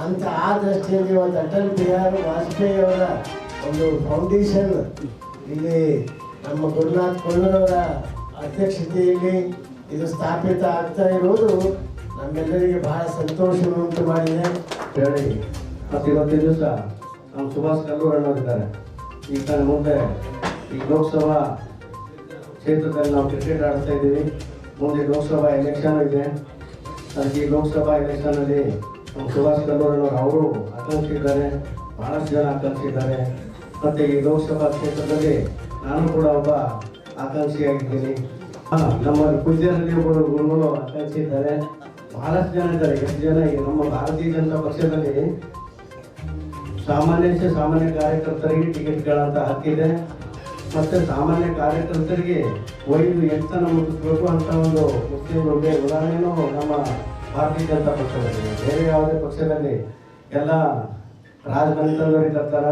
ಅಂತ ಆ ದೃಷ್ಟಿಯಲ್ಲಿ ಇವತ್ತು ಅಟಲ್ ಬಿಹಾರಿ ವಾಜಪೇಯಿ ಅವರ ಒಂದು ಫೌಂಡೇಶನ್ ಇಲ್ಲಿ ನಮ್ಮ ಗುರುನಾಥ್ ಕೊಳ್ಳೂರವರ ಅಧ್ಯಕ್ಷತೆಯಲ್ಲಿ ಇದು ಸ್ಥಾಪಿತ ಆಗ್ತಾ ಇರೋದು ನಮ್ಮೆಲ್ಲರಿಗೆ ಬಹಳ ಸಂತೋಷವನ್ನುಂಟು ಮಾಡಿದೆ ಹೇಳಿ. ಮತ್ತು ಇವತ್ತಿನ ದಿವಸ ನಮ್ಮ ಸುಭಾಷ್ ಕಲ್ಲೂರಣ್ಣವರಿದ್ದಾರೆ. ಈಗ ಮುಂದೆ ಈ ಲೋಕಸಭಾ ಕ್ಷೇತ್ರದಲ್ಲಿ ನಾವು ಕ್ರಿಕೆಟ್ ಆಡ್ತಾ ಇದ್ದೀವಿ. ಮುಂದೆ ಲೋಕಸಭಾ ಎಲೆಕ್ಷನ್ ಇದೆ. ಅದಕ್ಕೆ ಈ ಲೋಕಸಭಾ ಎಲೆಕ್ಷನಲ್ಲಿ ನಮ್ಮ ಸುಭಾಷ್ ಕಲ್ಲೂರಣ್ಣವರು ಅವರು ಆಕಾಂಕ್ಷಿದ್ದಾರೆ, ಬಹಳಷ್ಟು ಜನ ಆಕಾಂಕ್ಷಿದ್ದಾರೆ. ಮತ್ತು ಈ ಲೋಕಸಭಾ ಕ್ಷೇತ್ರದಲ್ಲಿ ನಾನು ಕೂಡ ಒಬ್ಬ ಆಕಾಂಕ್ಷಿಯಾಗಿದ್ದೀನಿ. ನಮ್ಮ ಪೂಜ್ಯರಲ್ಲಿ ಒಬ್ಬರು ಗುರುಗಳು ಆಕಾಂಕ್ಷಿ ಇದ್ದಾರೆ, ಬಹಳಷ್ಟು ಜನ ಇದ್ದಾರೆ. ಎಷ್ಟು ಜನ ಈಗ ನಮ್ಮ ಭಾರತೀಯ ಜನತಾ ಪಕ್ಷದಲ್ಲಿ ಸಾಮಾನ್ಯ ಕಾರ್ಯಕರ್ತರಿಗೆ ಟಿಕೆಟ್ಗಳಂತ ಹಾಕಿದೆ. ಮತ್ತು ಸಾಮಾನ್ಯ ಕಾರ್ಯಕರ್ತರಿಗೆ ಒಯ್ದು ಎತ್ತನ ಮುಟ್ಟಿಸ್ಬೇಕು ಅಂತ ಒಂದು ಮುಸ್ಲಿಮ್ಗಳಿಗೆ ಉದಾಹರಣೆಯೂ ನಮ್ಮ ಭಾರತೀಯ ಜನತಾ ಪಕ್ಷದಲ್ಲಿ. ಬೇರೆ ಯಾವುದೇ ಪಕ್ಷದಲ್ಲಿ ಎಲ್ಲ ರಾಜಮನೆತನದವರಿಗೆ ಬರ್ತಾರ,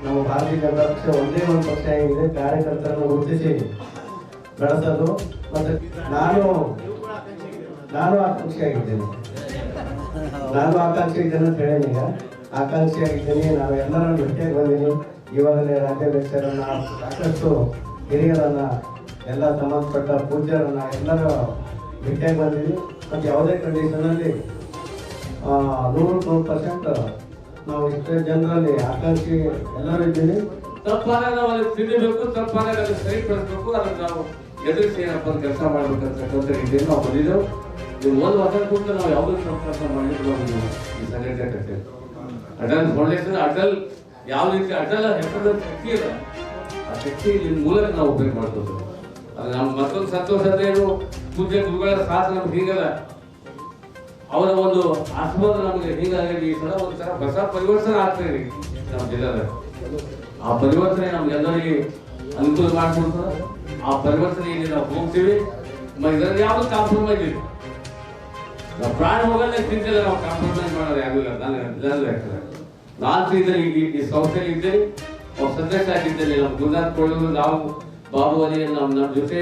ನಮ್ಮ ಭಾರತೀಯ ಜನತಾ ಪಕ್ಷ ಒಂದೇ ಒಂದು ಪಕ್ಷ ಏನಿದೆ, ಕಾರ್ಯಕರ್ತರನ್ನು ಗುರುತಿಸಿ ಬೆಳೆಸೋದು. ಮತ್ತು ನಾನು ಆಕಾಂಕ್ಷಿಯಾಗಿದ್ದೇನೆ ಅಂತ ಹೇಳೀನಿ. ಈಗ ಆಕಾಂಕ್ಷಿಯಾಗಿದ್ದೀನಿ. ನಾವು ಎಲ್ಲರನ್ನು ಭೇಟಿಯಾಗಿ ಬಂದೀನಿ. ಇವಾಗಲೇ ರಾಜ್ಯಾಧ್ಯಕ್ಷರನ್ನ, ಸಾಕಷ್ಟು ಹಿರಿಯರನ್ನ, ಎಲ್ಲ ಸಂಬಂಧಪಟ್ಟ ಪೂಜ್ಯರನ್ನ ಎಲ್ಲರ ಭೇಟಿಯಾಗಿ ಬಂದೀನಿ. ಮತ್ತು ಯಾವುದೇ ಕಂಡೀಷನಲ್ಲಿ 100% ನಾವು ಇಷ್ಟೇ ಜನರಲ್ಲಿ ಆಕಾಂಕ್ಷಿ ಎಲ್ಲರೂ ಇದ್ದೀನಿ. ತಪ್ಪಾಗ ನಾವು ಅದಕ್ಕೆ ತಿನ್ನಬೇಕು, ತಪ್ಪಾಗ ಅದಕ್ಕೆ ಸರಿಪಡಿಸ್ಬೇಕು, ಅದನ್ನು ನಾವು ಎದುರಿಸಿ ಏನಪ್ಪ ಕೆಲಸ ಮಾಡ್ಬೇಕಂತಕ್ಕಂಥ ರೀತಿಯಲ್ಲಿ ನಾವು ಬಂದಿದ್ದೆವು. ನೀವು ಒಂದು ವರ್ಷ ಕೂಡ ನಾವು ಯಾವುದೂ ಕೆಲಸ ಮಾಡಿದ್ರು ನಾವು ಈ ಸಂಘಟನೆ ಕಟ್ಟೇವೆ. ಅಟಲ್ ಫೌಂಡೇಶನ್, ಅಟಲ್ ಯಾವ ರೀತಿ ಅಟಲ್ ಹೆಸರು ಶಕ್ತಿ ಇಲ್ಲ, ಆ ಶಕ್ತಿ ಮೂಲಕ ನಾವು ಉಪಯೋಗ ಮಾಡ್ಬೋದು. ಅದು ನಮ್ಮ ಮತ್ತೊಂದು ಸಂತೋಷ ಏನು, ಪೂಜ್ಯ ಗುರುಗಳ ಸಾಥ್ ನಮ್ಗೆ ಹೀಗಲ್ಲ, ಅವರ ಒಂದು ಆಶೀರ್ವಾದ ನಮಗೆ ಹೀಗಾಗಿ ಈ ಸಲ ಒಂಥರ ಹೊಸ ಪರಿವರ್ತನೆ ಆಗ್ತಾ ಇದೆ ನಮ್ಮ ಜಿಲ್ಲೆದಾಗ. ಆ ಪರಿವರ್ತನೆ ನಮ್ಗೆಲ್ಲರಿಗೆ ಅನುಕೂಲ ಮಾಡಿಕೊಡ್ತದೆ. ಆ ಪರಿವರ್ತನೆಯಲ್ಲಿ ನಾವು ಹೋಗ್ತೀವಿ. ಇದರಲ್ಲಿ ಯಾವುದು ಕಾಂಪ್ರಮೈಸ್ ಇಲ್ಲ. ನಾವು ಪ್ರಾಣ ಹೋಗಲ್ಲೇ ಚಿಂತಿಲ್ಲ, ನಾವು ಕಾಂಪ್ರಮೈಸ್ ಮಾಡೋದು ಯಾರಿಲ್ಲ. ನಾನು ಇದ್ದರೆ ಈ ಸಂಸ್ಥೆಯಲ್ಲಿ ಇದ್ದೇನೆ, ಅವ್ರ ಸದಸ್ಯ ಆಗಿದ್ದೇನೆ. ನಮ್ಮ ಗುರುನಾಥ್ ಕೊಳ್ಳೂರು, ನಾವು ಬಾಬು ಅಲಿ ನಮ್ಮ ಜೊತೆ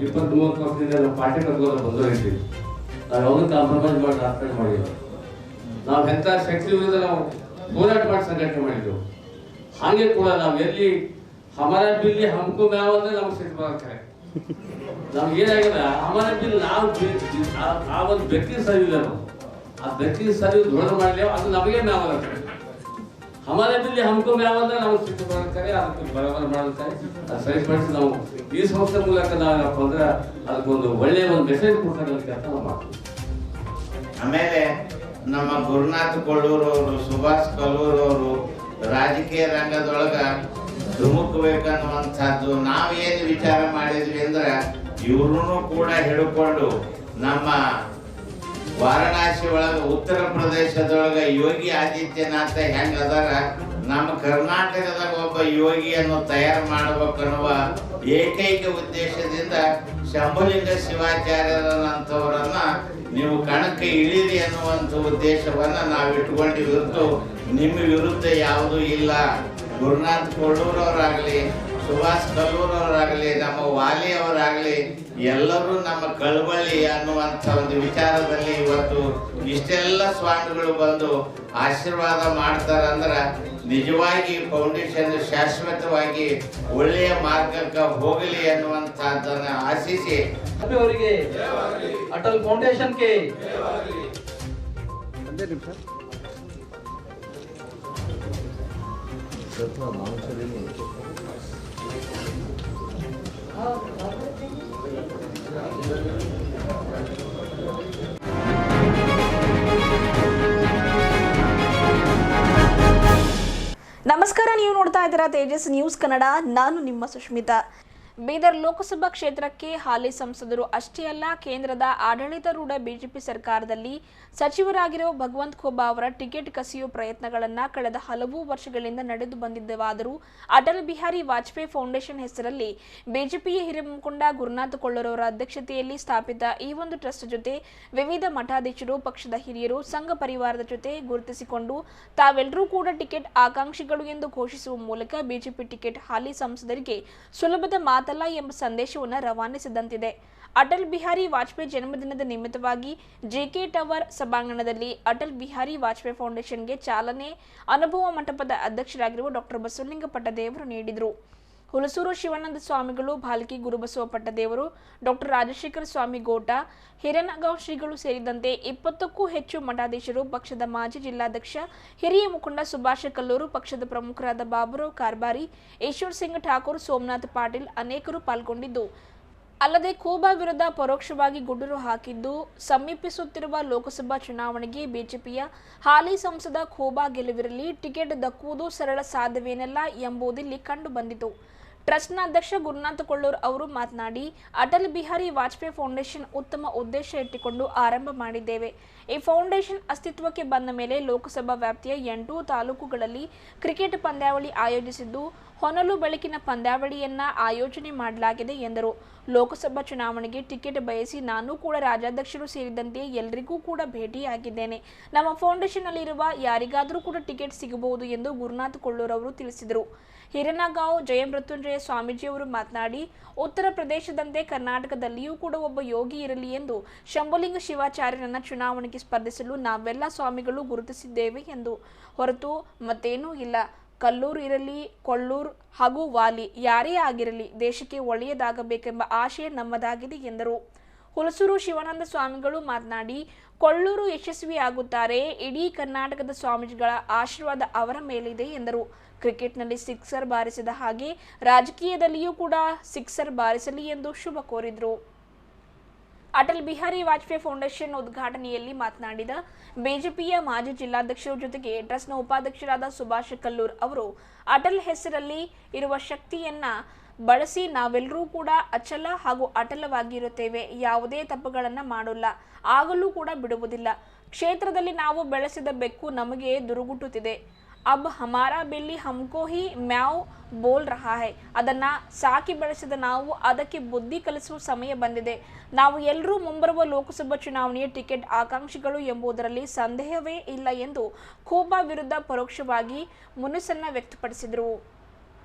20-30 ವರ್ಷದಿಂದ ನಾವು ಪಾರ್ಟಿ ಕರ್ಕೊಂಡು ಬಂದೋಗಿದ್ದೀವಿ. ನಾವು ಯಾವುದು ಕಾಂಪ್ರಮೈಸ್ ಮಾಡಿ ರಾಜಕಾರಣ ಮಾಡಿದ್ವಿ. ನಾವು ಎಂಥ ಶಕ್ತಿ ವಿರುದ್ಧ ನಾವು ಹೋರಾಟ ಮಾಡಿ ಸಂಘಟನೆ ಮಾಡಿದ್ದೆವು. ಹಾಗೆ ಕೂಡ ನಾವು ಎಲ್ಲಿ ಹಮಾರ ಬಿಲ್ ಹಮ್ಕೋ ಮ್ಯಾವ್ ಅಂದ್ರೆ ನಮ್ಗೆ ಸಿಟ್ಟು ಬರುತ್ತೆ. ನಮ್ಗೆ ಏನಾಗಿದೆ, ಹಮಾರ ಬಿಲ್ ನಾವು ಆ ಒಂದು ವ್ಯಕ್ತಿ ಸರಿ ಇಲ್ಲ, ನಾವು ಆ ವ್ಯಕ್ತಿ ಸರಿ ಧೋರಣೆ ಮಾಡಲಿ, ಅದು ನಮಗೆ ಮ್ಯಾವ್ ಆಗುತ್ತೆ. ಹಮಾರ ಬಿಲ್ ಹಮ್ಕೋ ಮ್ಯಾವ್ ಅಂದ್ರೆ ನಮ್ಗೆ ಸಿಟ್ಟು ಬರುತ್ತಾರೆ, ಅದಕ್ಕೆ ಬರಬರ ಮಾಡುತ್ತಾರೆ. ಅದು ಸರಿಪಡಿಸಿ ನಾವು ಈ ಸಂಸ್ಥೆ ಮೂಲಕ ನಾವೇನಪ್ಪ ಅಂದ್ರೆ ಅದಕ್ಕೊಂದು ಒಳ್ಳೆಯ ಒಂದು ಮೆಸೇಜ್ ಕೊಡ್ತಕ್ಕಂಥ ಕೆಲಸ ನಾವು ಮಾಡ್ತೀವಿ. ಆಮೇಲೆ ನಮ್ಮ ಗುರುನಾಥ್ ಕೊಳ್ಳೂರವರು, ಸುಭಾಷ್ ಕಲ್ಲೂರವರು ರಾಜಕೀಯ ರಂಗದೊಳಗ ಧುಮುಕಬೇಕನ್ನುವಂಥದ್ದು ನಾವೇನು ವಿಚಾರ ಮಾಡಿದ್ವಿ ಅಂದ್ರೆ, ಇವ್ರೂ ಕೂಡ ಹಿಡ್ಕೊಂಡು ನಮ್ಮ ವಾರಣಾಸಿ ಒಳಗ ಉತ್ತರ ಪ್ರದೇಶದೊಳಗ ಯೋಗಿ ಆದಿತ್ಯನಾಥ ಹೆಂಗ ಅದಾರ, ನಮ್ಮ ಕರ್ನಾಟಕದಾಗ ಒಬ್ಬ ಯೋಗಿಯನ್ನು ತಯಾರು ಮಾಡಬೇಕನ್ನುವ ಏಕೈಕ ಉದ್ದೇಶದಿಂದ ಶಂಭುಲಿಂಗ ಶಿವಾಚಾರ್ಯರಂಥವರನ್ನ ನೀವು ಕಣಕ್ಕೆ ಇಳಿರಿ ಅನ್ನುವಂಥ ಉದ್ದೇಶವನ್ನ ನಾವು ಇಟ್ಕೊಂಡಿದ್ದು. ನಿಮ್ಮ ವಿರುದ್ಧ ಯಾವುದೂ ಇಲ್ಲ. ಗುರುನಾಥ್ ಕೊಳ್ಳೂರವರಾಗಲಿ, ಸುಭಾಷ್ ಕಲ್ಲೂರವರಾಗಲಿ, ನಮ್ಮ ವಾಲಿ ಅವರಾಗಲಿ, ಎಲ್ಲರೂ ನಮ್ಮ ಕಳವಳಿ ಅನ್ನುವಂಥ ಒಂದು ವಿಚಾರದಲ್ಲಿ ಇವತ್ತು ಇಷ್ಟೆಲ್ಲ ಸ್ವಾಮಿಗಳು ಬಂದು ಆಶೀರ್ವಾದ ಮಾಡ್ತಾರಂದ್ರೆ ನಿಜವಾಗಿ ಫೌಂಡೇಶನ್ ಶಾಶ್ವತವಾಗಿ ಒಳ್ಳೆಯ ಮಾರ್ಗಕ್ಕೆ ಹೋಗಲಿ ಅನ್ನುವಂಥದ್ದನ್ನು ಆಶಿಸಿ ಅವರಿಗೆ ಅಟಲ್ ಫೌಂಡೇಶನ್ಗೆ ನಮಸ್ಕಾರ, ನೀವು ನೋಡ್ತಾ ಇದ್ದೀರಾ ತೇಜಸ್ ನ್ಯೂಸ್ ಕನ್ನಡ. ನಾನು ನಿಮ್ಮ ಸುಷ್ಮಿತಾ. ಬೀದರ್ ಲೋಕಸಭಾ ಕ್ಷೇತ್ರಕ್ಕೆ ಹಾಲಿ ಸಂಸದರು ಅಷ್ಟೇ ಅಲ್ಲ, ಕೇಂದ್ರದ ಆಡಳಿತಾರೂಢ ಬಿಜೆಪಿ ಸರ್ಕಾರದಲ್ಲಿ ಸಚಿವರಾಗಿರುವ ಭಗವಂತ್ ಖೋಬಾ ಅವರ ಟಿಕೆಟ್ ಕಸಿಯುವ ಪ್ರಯತ್ನಗಳನ್ನು ಕಳೆದ ಹಲವು ವರ್ಷಗಳಿಂದ ನಡೆದು ಬಂದಿದ್ದವಾದರೂ ಅಟಲ್ ಬಿಹಾರಿ ವಾಜಪೇಯಿ ಫೌಂಡೇಶನ್ ಹೆಸರಲ್ಲಿ ಬಿಜೆಪಿಯ ಹಿರಿಯ ಮುಖಂಡ ಗುರುನಾಥ್ ಕೊಳ್ಳೂರವರ ಅಧ್ಯಕ್ಷತೆಯಲ್ಲಿ ಸ್ಥಾಪಿತ ಈ ಒಂದು ಟ್ರಸ್ಟ್ ಜೊತೆ ವಿವಿಧ ಮಠಾಧೀಶರು, ಪಕ್ಷದ ಹಿರಿಯರು, ಸಂಘ ಪರಿವಾರದ ಜೊತೆ ಗುರುತಿಸಿಕೊಂಡು ತಾವೆಲ್ಲರೂ ಕೂಡ ಟಿಕೆಟ್ ಆಕಾಂಕ್ಷಿಗಳು ಎಂದು ಘೋಷಿಸುವ ಮೂಲಕ ಬಿಜೆಪಿ ಟಿಕೆಟ್ ಹಾಲಿ ಸಂಸದರಿಗೆ ಸುಲಭದ ಮಾತಲ್ಲ ಎಂಬ ಸಂದೇಶವನ್ನು ರವಾನಿಸಿದಂತಿದೆ. ಅಟಲ್ ಬಿಹಾರಿ ವಾಜಪೇಯಿ ಜನ್ಮದಿನದ ನಿಮಿತ್ತವಾಗಿ ಜೆಕೆ ಟವರ್ ಸಭಾಂಗಣದಲ್ಲಿ ಅಟಲ್ ಬಿಹಾರಿ ವಾಜಪೇಯಿ ಫೌಂಡೇಶನ್ಗೆ ಚಾಲನೆ ಅನುಭವ ಮಂಟಪದ ಅಧ್ಯಕ್ಷರಾಗಿರುವ ಡಾಕ್ಟರ್ ಬಸವಲಿಂಗ ಪಟ್ಟದೇವರು ನೀಡಿದರು. ಹುಲಸೂರು ಶಿವಾನಂದ ಸ್ವಾಮಿಗಳು, ಭಾಲ್ಕಿ ಗುರುಬಸವ ಪಟ್ಟದೇವರು, ಡಾಕ್ಟರ್ ರಾಜಶೇಖರ ಸ್ವಾಮಿ ಗೋಟ, ಹಿರನಗಾಂವ್ ಶ್ರೀಗಳು ಸೇರಿದಂತೆ 20ಕ್ಕೂ ಹೆಚ್ಚು ಮಠಾಧೀಶರು, ಪಕ್ಷದ ಮಾಜಿ ಜಿಲ್ಲಾಧ್ಯಕ್ಷ ಹಿರಿಯ ಮುಖಂಡ ಸುಭಾಷ್ ಕಲ್ಲೂರು, ಪಕ್ಷದ ಪ್ರಮುಖರಾದ ಬಾಬುರಾವ್ ಕಾರ್ಬಾರಿ, ಈಶ್ವರ್ ಸಿಂಗ್ ಠಾಕೂರ್, ಸೋಮನಾಥ್ ಪಾಟೀಲ್ ಅನೇಕರು ಪಾಲ್ಗೊಂಡಿದ್ದು, ಅಲ್ಲದೆ ಖೋಬಾ ವಿರುದ್ಧ ಪರೋಕ್ಷವಾಗಿ ಗುಡ್ಡರು ಹಾಕಿದ್ದು, ಸಮೀಪಿಸುತ್ತಿರುವ ಲೋಕಸಭಾ ಚುನಾವಣೆಗೆ ಬಿಜೆಪಿಯ ಹಾಲಿ ಸಂಸದ ಖೋಬಾ ಗೆಲುವಿರಲಿ ಟಿಕೆಟ್ ದಕ್ಕುವುದು ಸರಳ ಸಾಧ್ಯವೇನಲ್ಲ ಎಂಬುದಿಲ್ಲಿ ಕಂಡು ಬಂದಿತು. ಟ್ರಸ್ಟ್ನ ಅಧ್ಯಕ್ಷ ಗುರುನಾಥ್ ಕೊಳ್ಳೂರ್ ಅವರು ಮಾತನಾಡಿ, ಅಟಲ್ ಬಿಹಾರಿ ವಾಜಪೇಯಿ ಫೌಂಡೇಶನ್ ಉತ್ತಮ ಉದ್ದೇಶ ಇಟ್ಟುಕೊಂಡು ಆರಂಭ ಮಾಡಿದ್ದೇವೆ. ಈ ಫೌಂಡೇಶನ್ ಅಸ್ತಿತ್ವಕ್ಕೆ ಬಂದ ಮೇಲೆ ಲೋಕಸಭಾ ವ್ಯಾಪ್ತಿಯ 8 ತಾಲೂಕುಗಳಲ್ಲಿ ಕ್ರಿಕೆಟ್ ಪಂದ್ಯಾವಳಿ ಆಯೋಜಿಸಿದ್ದು, ಹೊನಲು ಬೆಳಕಿನ ಪಂದ್ಯಾವಳಿಯನ್ನ ಆಯೋಜನೆ ಮಾಡಲಾಗಿದೆ ಎಂದರು. ಲೋಕಸಭಾ ಚುನಾವಣೆಗೆ ಟಿಕೆಟ್ ಬಯಸಿ ನಾನು ಕೂಡ ರಾಜ್ಯಾಧ್ಯಕ್ಷರು ಸೇರಿದಂತೆ ಎಲ್ಲರಿಗೂ ಕೂಡ ಭೇಟಿಯಾಗಿದ್ದೇನೆ. ನಮ್ಮ ಫೌಂಡೇಶನ್ನಲ್ಲಿರುವ ಯಾರಿಗಾದರೂ ಕೂಡ ಟಿಕೆಟ್ ಸಿಗಬಹುದು ಎಂದು ಗುರುನಾಥ್ ಕೊಳ್ಳೂರ್ ಅವರು ತಿಳಿಸಿದರು. ಹಿರನಗಾಂವ್ ಜಯಮೃತ್ಯುಂಜಯ ಸ್ವಾಮೀಜಿಯವರು ಮಾತನಾಡಿ, ಉತ್ತರ ಪ್ರದೇಶದಂತೆ ಕರ್ನಾಟಕದಲ್ಲಿಯೂ ಕೂಡ ಒಬ್ಬ ಯೋಗಿ ಇರಲಿ ಎಂದು ಶಂಭುಲಿಂಗ ಶಿವಾಚಾರ್ಯರನ್ನ ಚುನಾವಣೆಗೆ ಸ್ಪರ್ಧಿಸಲು ನಾವೆಲ್ಲ ಸ್ವಾಮಿಗಳು ಗುರುತಿಸಿದ್ದೇವೆ ಎಂದು ಹೊರತು ಮತ್ತೇನೂ ಇಲ್ಲ. ಕಲ್ಲೂರು ಇರಲಿ, ಕೊಳ್ಳೂರ್ ಹಾಗೂ ವಾಲಿ ಯಾರೇ ಆಗಿರಲಿ ದೇಶಕ್ಕೆ ಒಳ್ಳೆಯದಾಗಬೇಕೆಂಬ ಆಶಯ ನಮ್ಮದಾಗಿದೆ ಎಂದರು. ಹುಲಸೂರು ಶಿವಾನಂದ ಸ್ವಾಮಿಗಳು ಮಾತನಾಡಿ, ಕೊಳ್ಳೂರು ಯಶಸ್ವಿಯಾಗುತ್ತಾರೆ, ಇಡೀ ಕರ್ನಾಟಕದ ಸ್ವಾಮೀಜಿಗಳ ಆಶೀರ್ವಾದ ಅವರ ಮೇಲಿದೆ ಎಂದರು. ಕ್ರಿಕೆಟ್ನಲ್ಲಿ ಸಿಕ್ಸರ್ ಬಾರಿಸಿದ ಹಾಗೆ ರಾಜಕೀಯದಲ್ಲಿಯೂ ಕೂಡ ಸಿಕ್ಸರ್ ಬಾರಿಸಲಿ ಎಂದು ಶುಭ ಕೋರಿದರು. ಅಟಲ್ ಬಿಹಾರಿ ವಾಜಪೇಯಿ ಫೌಂಡೇಶನ್ ಉದ್ಘಾಟನೆಯಲ್ಲಿ ಮಾತನಾಡಿದ ಬಿಜೆಪಿಯ ಮಾಜಿ ಜಿಲ್ಲಾಧ್ಯಕ್ಷರ ಜೊತೆಗೆ ಟ್ರಸ್ಟ್ನ ಉಪಾಧ್ಯಕ್ಷರಾದ ಸುಭಾಷ್ ಕಲ್ಲೂರ್ ಅವರು, ಅಟಲ್ ಹೆಸರಲ್ಲಿ ಇರುವ ಶಕ್ತಿಯನ್ನ ಬಳಸಿ ನಾವೆಲ್ಲರೂ ಕೂಡ ಅಚಲ ಹಾಗೂ ಅಟಲವಾಗಿರುತ್ತೇವೆ. ಯಾವುದೇ ತಪ್ಪುಗಳನ್ನು ಮಾಡೋಲ್ಲ, ಆಗಲೂ ಕೂಡ ಬಿಡುವುದಿಲ್ಲ. ಕ್ಷೇತ್ರದಲ್ಲಿ ನಾವು ಬೆಳೆಸಿದ ಬೆಕ್ಕು ನಮಗೆ ದುರುಗುಟ್ಟುತ್ತಿದೆ. ಅಬ್ ಹಮಾರಾ ಬಿಲ್ಲಿ ಹಮ್ಕೋ ಹಿ ಮ್ಯಾವ್ ಬೋಲ್ ರಹಾ ಹೈ. ಅದನ್ನ ಸಾಕಿ ಬೆಳೆಸಿದ ನಾವು ಅದಕ್ಕೆ ಬುದ್ಧಿ ಕಲಿಸುವ ಸಮಯ ಬಂದಿದೆ. ನಾವು ಎಲ್ಲರೂ ಮುಂಬರುವ ಲೋಕಸಭಾ ಚುನಾವಣೆಯ ಟಿಕೆಟ್ ಆಕಾಂಕ್ಷಿಗಳು ಎಂಬುದರಲ್ಲಿ ಸಂದೇಹವೇ ಇಲ್ಲ ಎಂದು ಖೋಬಾ ವಿರುದ್ಧ ಪರೋಕ್ಷವಾಗಿ ಮುನಿಸನ್ನ ವ್ಯಕ್ತಪಡಿಸಿದರು.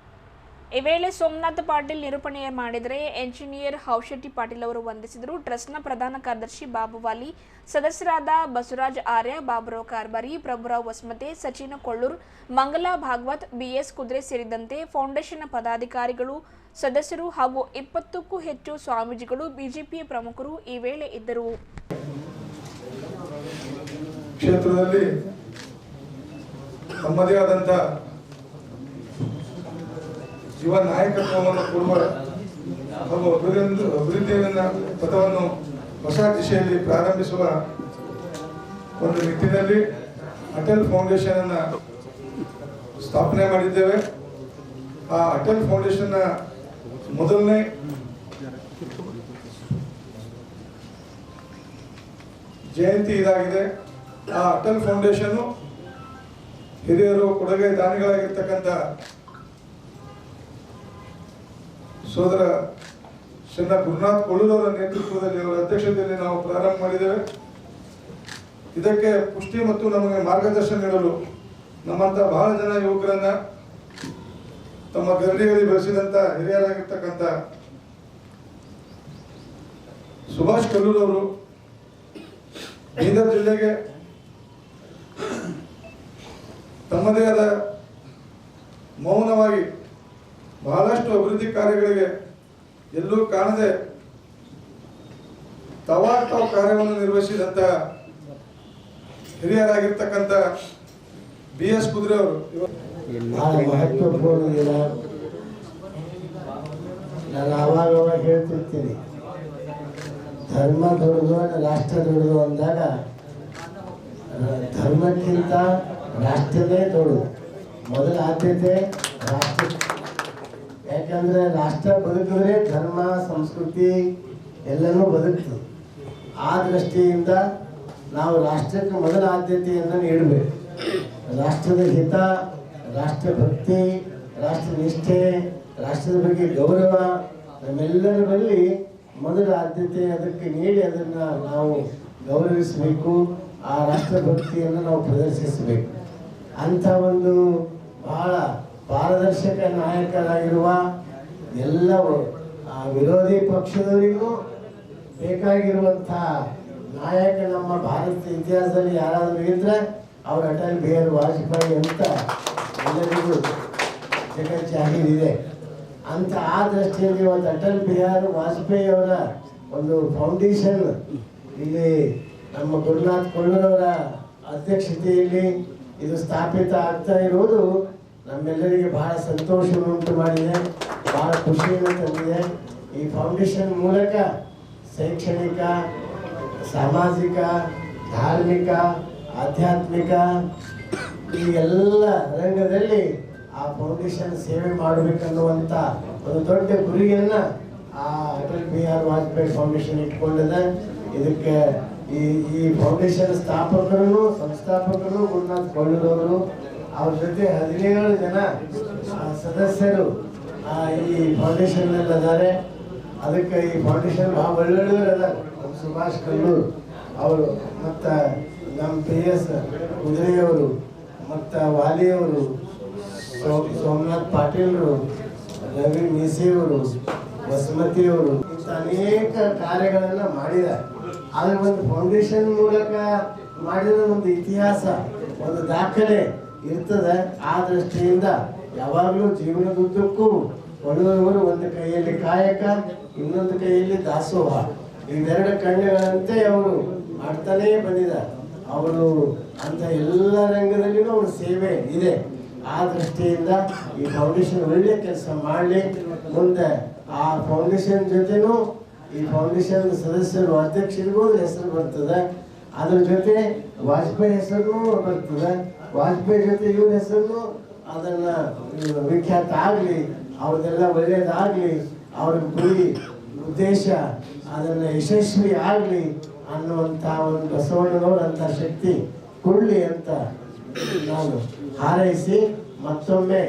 ಈ ವೇಳೆ ಸೋಮನಾಥ್ ಪಾಟೀಲ್ ನಿರೂಪಣೆ ಮಾಡಿದರೆ ಎಂಜಿನಿಯರ್ ಹೌಶೆಟ್ಟಿ ಪಾಟೀಲ್ ಅವರು ವಂದಿಸಿದರು. ಟ್ರಸ್ಟ್ನ ಪ್ರಧಾನ ಕಾರ್ಯದರ್ಶಿ ಬಾಬುವಾಲಿ, ಸದಸ್ಯರಾದ ಬಸವರಾಜ್ ಆರ್ಯ, ಬಾಬುರಾವ್ ಕಾರ್ಬಾರಿ, ಪ್ರಭುರಾವ್ ಹೊಸಮತೆ, ಸಚಿನ್ ಕೊಳ್ಳೂರ್, ಮಂಗಲಾ ಭಾಗವತ್, ಬಿಎಸ್ ಕುದ್ರೆ ಸೇರಿದಂತೆ ಫೌಂಡೇಶನ್ನ ಪದಾಧಿಕಾರಿಗಳು, ಸದಸ್ಯರು ಹಾಗೂ 20ಕ್ಕೂ ಹೆಚ್ಚು ಸ್ವಾಮೀಜಿಗಳು, ಬಿಜೆಪಿಯ ಪ್ರಮುಖರು ಈ ವೇಳೆ ಇದ್ದರು. ಕ್ಷೇತ್ರದಲ್ಲಿ ತಮ್ಮದೇ ಆದಂತ ಯುವ ನಾಯಕತ್ವವನ್ನು ಕೊಡುವ ಹಾಗೂ ಅಭಿವೃದ್ಧಿಯ ಪಥವನ್ನು ಹೊಸ ದಿಶೆಯಲ್ಲಿ ಪ್ರಾರಂಭಿಸುವ ಒಂದು ನಿಟ್ಟಿನಲ್ಲಿ ಅಟಲ್ ಫೌಂಡೇಶನ್ ಅನ್ನ ಸ್ಥಾಪನೆ ಮಾಡಿದ್ದೇವೆ. ಆ ಅಟಲ್ ಫೌಂಡೇಶನ್ ಮೊದಲನೇ ಜಯಂತಿ ಇದಾಗಿದೆ. ಆ ಅಟಲ್ ಫೌಂಡೇಶನ್ ಹಿರಿಯರು ಕೊಡುಗೆ ದಾನಿಗಳಾಗಿರ್ತಕ್ಕಂಥ ಸೋದರ ಶ್ರೀ ಗುರುನಾಥ್ ಕೊಳ್ಳೂರ್ ಅವರ ನೇತೃತ್ವದಲ್ಲಿ, ಅವರ ಅಧ್ಯಕ್ಷತೆಯಲ್ಲಿ ನಾವು ಪ್ರಾರಂಭ ಮಾಡಿದ್ದೇವೆ. ಇದಕ್ಕೆ ಪುಷ್ಟಿ ಮತ್ತು ನಮಗೆ ಮಾರ್ಗದರ್ಶನ ನೀಡಲು ನಮ್ಮಂತ ಬಹಳ ಜನ ಯುವಕರನ್ನ ತಮ್ಮ ಗರಡಿಯಲ್ಲಿ ಬೆಳೆಸಿದಂತ ಹಿರಿಯರಾಗಿರ್ತಕ್ಕಂಥ ಸುಭಾಷ್ ಕಲ್ಲೂರ್ ಅವರು ಬೀದರ್ ಜಿಲ್ಲೆಗೆ ತಮ್ಮದೇ ಆದ ಮೌನವಾಗಿ ಬಹಳಷ್ಟು ಅಭಿವೃದ್ಧಿ ಕಾರ್ಯಗಳಿಗೆ ಎಲ್ಲೂ ಕಾಣದೆ ತಾವು ಕಾರ್ಯವನ್ನು ನಿರ್ವಹಿಸಿದಂತ ಹಿರಿಯರಾಗಿರ್ತಕ್ಕಂಥ BS ಕುದ್ರೆ ಅವರು ಬಹಳ ಮಹತ್ವಪೂರ್ಣ ದಿನ. ನಾನು ಅವಾಗ ಹೇಳ್ತಿರ್ತೀನಿ, ಧರ್ಮ ದೊಡ್ಡದು ರಾಷ್ಟ್ರ ದೊಡ್ಡದು ಅಂದಾಗ ಧರ್ಮಕ್ಕಿಂತ ರಾಷ್ಟ್ರನೇ ದೊಡ್ಡದು. ಮೊದಲ ಆದ್ಯತೆ ರಾಷ್ಟ್ರ. ಯಾಕಂದ್ರೆ ರಾಷ್ಟ್ರ ಬದುಕಿದ್ರೆ ಧರ್ಮ ಸಂಸ್ಕೃತಿ ಎಲ್ಲನೂ ಬದುಕ್ತದೆ. ಆ ದೃಷ್ಟಿಯಿಂದ ನಾವು ರಾಷ್ಟ್ರಕ್ಕೆ ಮೊದಲ ಆದ್ಯತೆಯನ್ನು ನೀಡಬೇಕು. ರಾಷ್ಟ್ರದ ಹಿತ, ರಾಷ್ಟ್ರಭಕ್ತಿ, ರಾಷ್ಟ್ರ ನಿಷ್ಠೆ, ರಾಷ್ಟ್ರದ ಬಗ್ಗೆ ಗೌರವ ನಮ್ಮೆಲ್ಲರ ಬಳಿ ಮೊದಲ ಆದ್ಯತೆ ಅದಕ್ಕೆ ನೀಡಿ ಅದನ್ನು ನಾವು ಗೌರವಿಸಬೇಕು. ಆ ರಾಷ್ಟ್ರಭಕ್ತಿಯನ್ನು ನಾವು ಪ್ರದರ್ಶಿಸಬೇಕು. ಅಂಥ ಒಂದು ಬಹಳ ಪಾರದರ್ಶಕ ನಾಯಕರಾಗಿರುವ ಎಲ್ಲ ವಿರೋಧಿ ಪಕ್ಷದವರಿಗೂ ಬೇಕಾಗಿರುವಂಥ ನಾಯಕ ನಮ್ಮ ಭಾರತದ ಇತಿಹಾಸದಲ್ಲಿ ಯಾರಾದರೂ ಇದ್ರೆ ಅವ್ರು ಅಟಲ್ ಬಿಹಾರಿ ವಾಜಪೇಯಿ ಅಂತ ಎಲ್ಲರಿಗೂ ಜಗಜ್ಜಾಹೀರಿದೆ. ಅಂತ ಆ ದೃಷ್ಟಿಯಲ್ಲಿ ಇವತ್ತು ಅಟಲ್ ಬಿಹಾರಿ ವಾಜಪೇಯಿ ಅವರ ಒಂದು ಫೌಂಡೇಶನ್ ಇಲ್ಲಿ ನಮ್ಮ ಗುರುನಾಥ್ ಕೊಳ್ಳೂರವರ ಅಧ್ಯಕ್ಷತೆಯಲ್ಲಿ ಇದು ಸ್ಥಾಪಿತ ಆಗ್ತಾ ಇರುವುದು ನಮ್ಮೆಲ್ಲರಿಗೆ ಬಹಳ ಸಂತೋಷವನ್ನುಂಟು ಮಾಡಿದೆ, ಬಹಳ ಖುಷಿಯನ್ನು ತಂದಿದೆ. ಈ ಫೌಂಡೇಶನ್ ಮೂಲಕ ಶೈಕ್ಷಣಿಕ, ಸಾಮಾಜಿಕ, ಧಾರ್ಮಿಕ, ಆಧ್ಯಾತ್ಮಿಕ ಈ ಎಲ್ಲ ರಂಗದಲ್ಲಿ ಆ ಫೌಂಡೇಶನ್ ಸೇವೆ ಮಾಡಬೇಕನ್ನುವಂಥ ಒಂದು ದೊಡ್ಡ ಗುರಿಯನ್ನು ಆ ಅಟಲ್ ಬಿಹಾರಿ ವಾಜಪೇಯಿ ಫೌಂಡೇಶನ್ ಇಟ್ಕೊಂಡಿದೆ. ಇದಕ್ಕೆ ಈ ಫೌಂಡೇಶನ್ ಸ್ಥಾಪಕರು ಸಂಸ್ಥಾಪಕರು ಗುರುನಾಥ್ ಕೊಳ್ಳೂರವರು, ಅವ್ರ ಜೊತೆ 17 ಜನ ಸದಸ್ಯರು ಈ ಫೌಂಡೇಶನ್ನಲ್ಲಿ ಅದಾರೆ. ಅದಕ್ಕೆ ಈ ಫೌಂಡೇಶನ್ ಭಾಳ ಒಳ್ಳೊಳ್ಳೆಯವರು ಅದಾರೆ. ನಮ್ಮ ಸುಭಾಷ್ ಕಲ್ಲೂರು ಅವರು, ಮತ್ತು ನಮ್ಮ PS ಕುದುರೆಯವರು, ಮತ್ತು ವಾಲಿಯವರು, ಸೋಮನಾಥ್ ಪಾಟೀಲ್ರು, ರವಿ ಮೀಸೆಯವರು, ವಸುಮತಿಯವರು ಇಂಥ ಅನೇಕ ಕಾರ್ಯಗಳನ್ನು ಮಾಡಿದ್ದಾರೆ. ಆದರೆ ಒಂದು ಫೌಂಡೇಶನ್ ಮೂಲಕ ಮಾಡಿದ ಒಂದು ಇತಿಹಾಸ, ಒಂದು ದಾಖಲೆ ಇರ್ತದೆ. ಆ ದೃಷ್ಟಿಯಿಂದ ಯಾವಾಗಲೂ ಜೀವನದುದ್ದಕ್ಕೂ ಕೊಳ್ಳೂರವರು ಒಂದು ಕೈಯಲ್ಲಿ ಕಾಯಕ, ಇನ್ನೊಂದು ಕೈಯಲ್ಲಿ ದಾಸೋಹ, ಇವೆರಡು ಕಣ್ಣುಗಳಂತೆ ಅವರು ಮಾಡ್ತಾನೇ ಬಂದಿದ್ದಾರೆ. ಅವರು ಅಂತ ಎಲ್ಲ ರಂಗದಲ್ಲಿನೂ ಅವ್ರ ಸೇವೆ ಇದೆ. ಆ ದೃಷ್ಟಿಯಿಂದ ಈ ಫೌಂಡೇಶನ್ ಒಳ್ಳೆ ಕೆಲಸ ಮಾಡಲಿ. ಮುಂದೆ ಆ ಫೌಂಡೇಶನ್ ಜೊತೆನೂ ಈ ಫೌಂಡೇಶನ್ ಸದಸ್ಯರು ಅಧ್ಯಕ್ಷರಿಗೂ ಹೆಸರು ಬರ್ತದೆ, ಅದ್ರ ಜೊತೆ ವಾಜಪೇಯಿ ಹೆಸರು ಬರ್ತದೆ, ವಾಜಪೇಯಿ ಜೊತೆ ಇವ್ರ ಹೆಸರು ಅದನ್ನ ವಿಖ್ಯಾತ ಆಗಲಿ, ಅವ್ರದ್ದೆಲ್ಲ ಒಳ್ಳೇದಾಗಲಿ, ಅವ್ರ ಗುರಿ ಉದ್ದೇಶ ಅದನ್ನು ಯಶಸ್ವಿ ಆಗಲಿ ಅನ್ನುವಂಥ ಒಂದು ಬಸವಣ್ಣನವರಂಥ ಶಕ್ತಿ ಕೊಡಲಿ ಅಂತ ನಾನು ಹಾರೈಸಿ, ಮತ್ತೊಮ್ಮೆ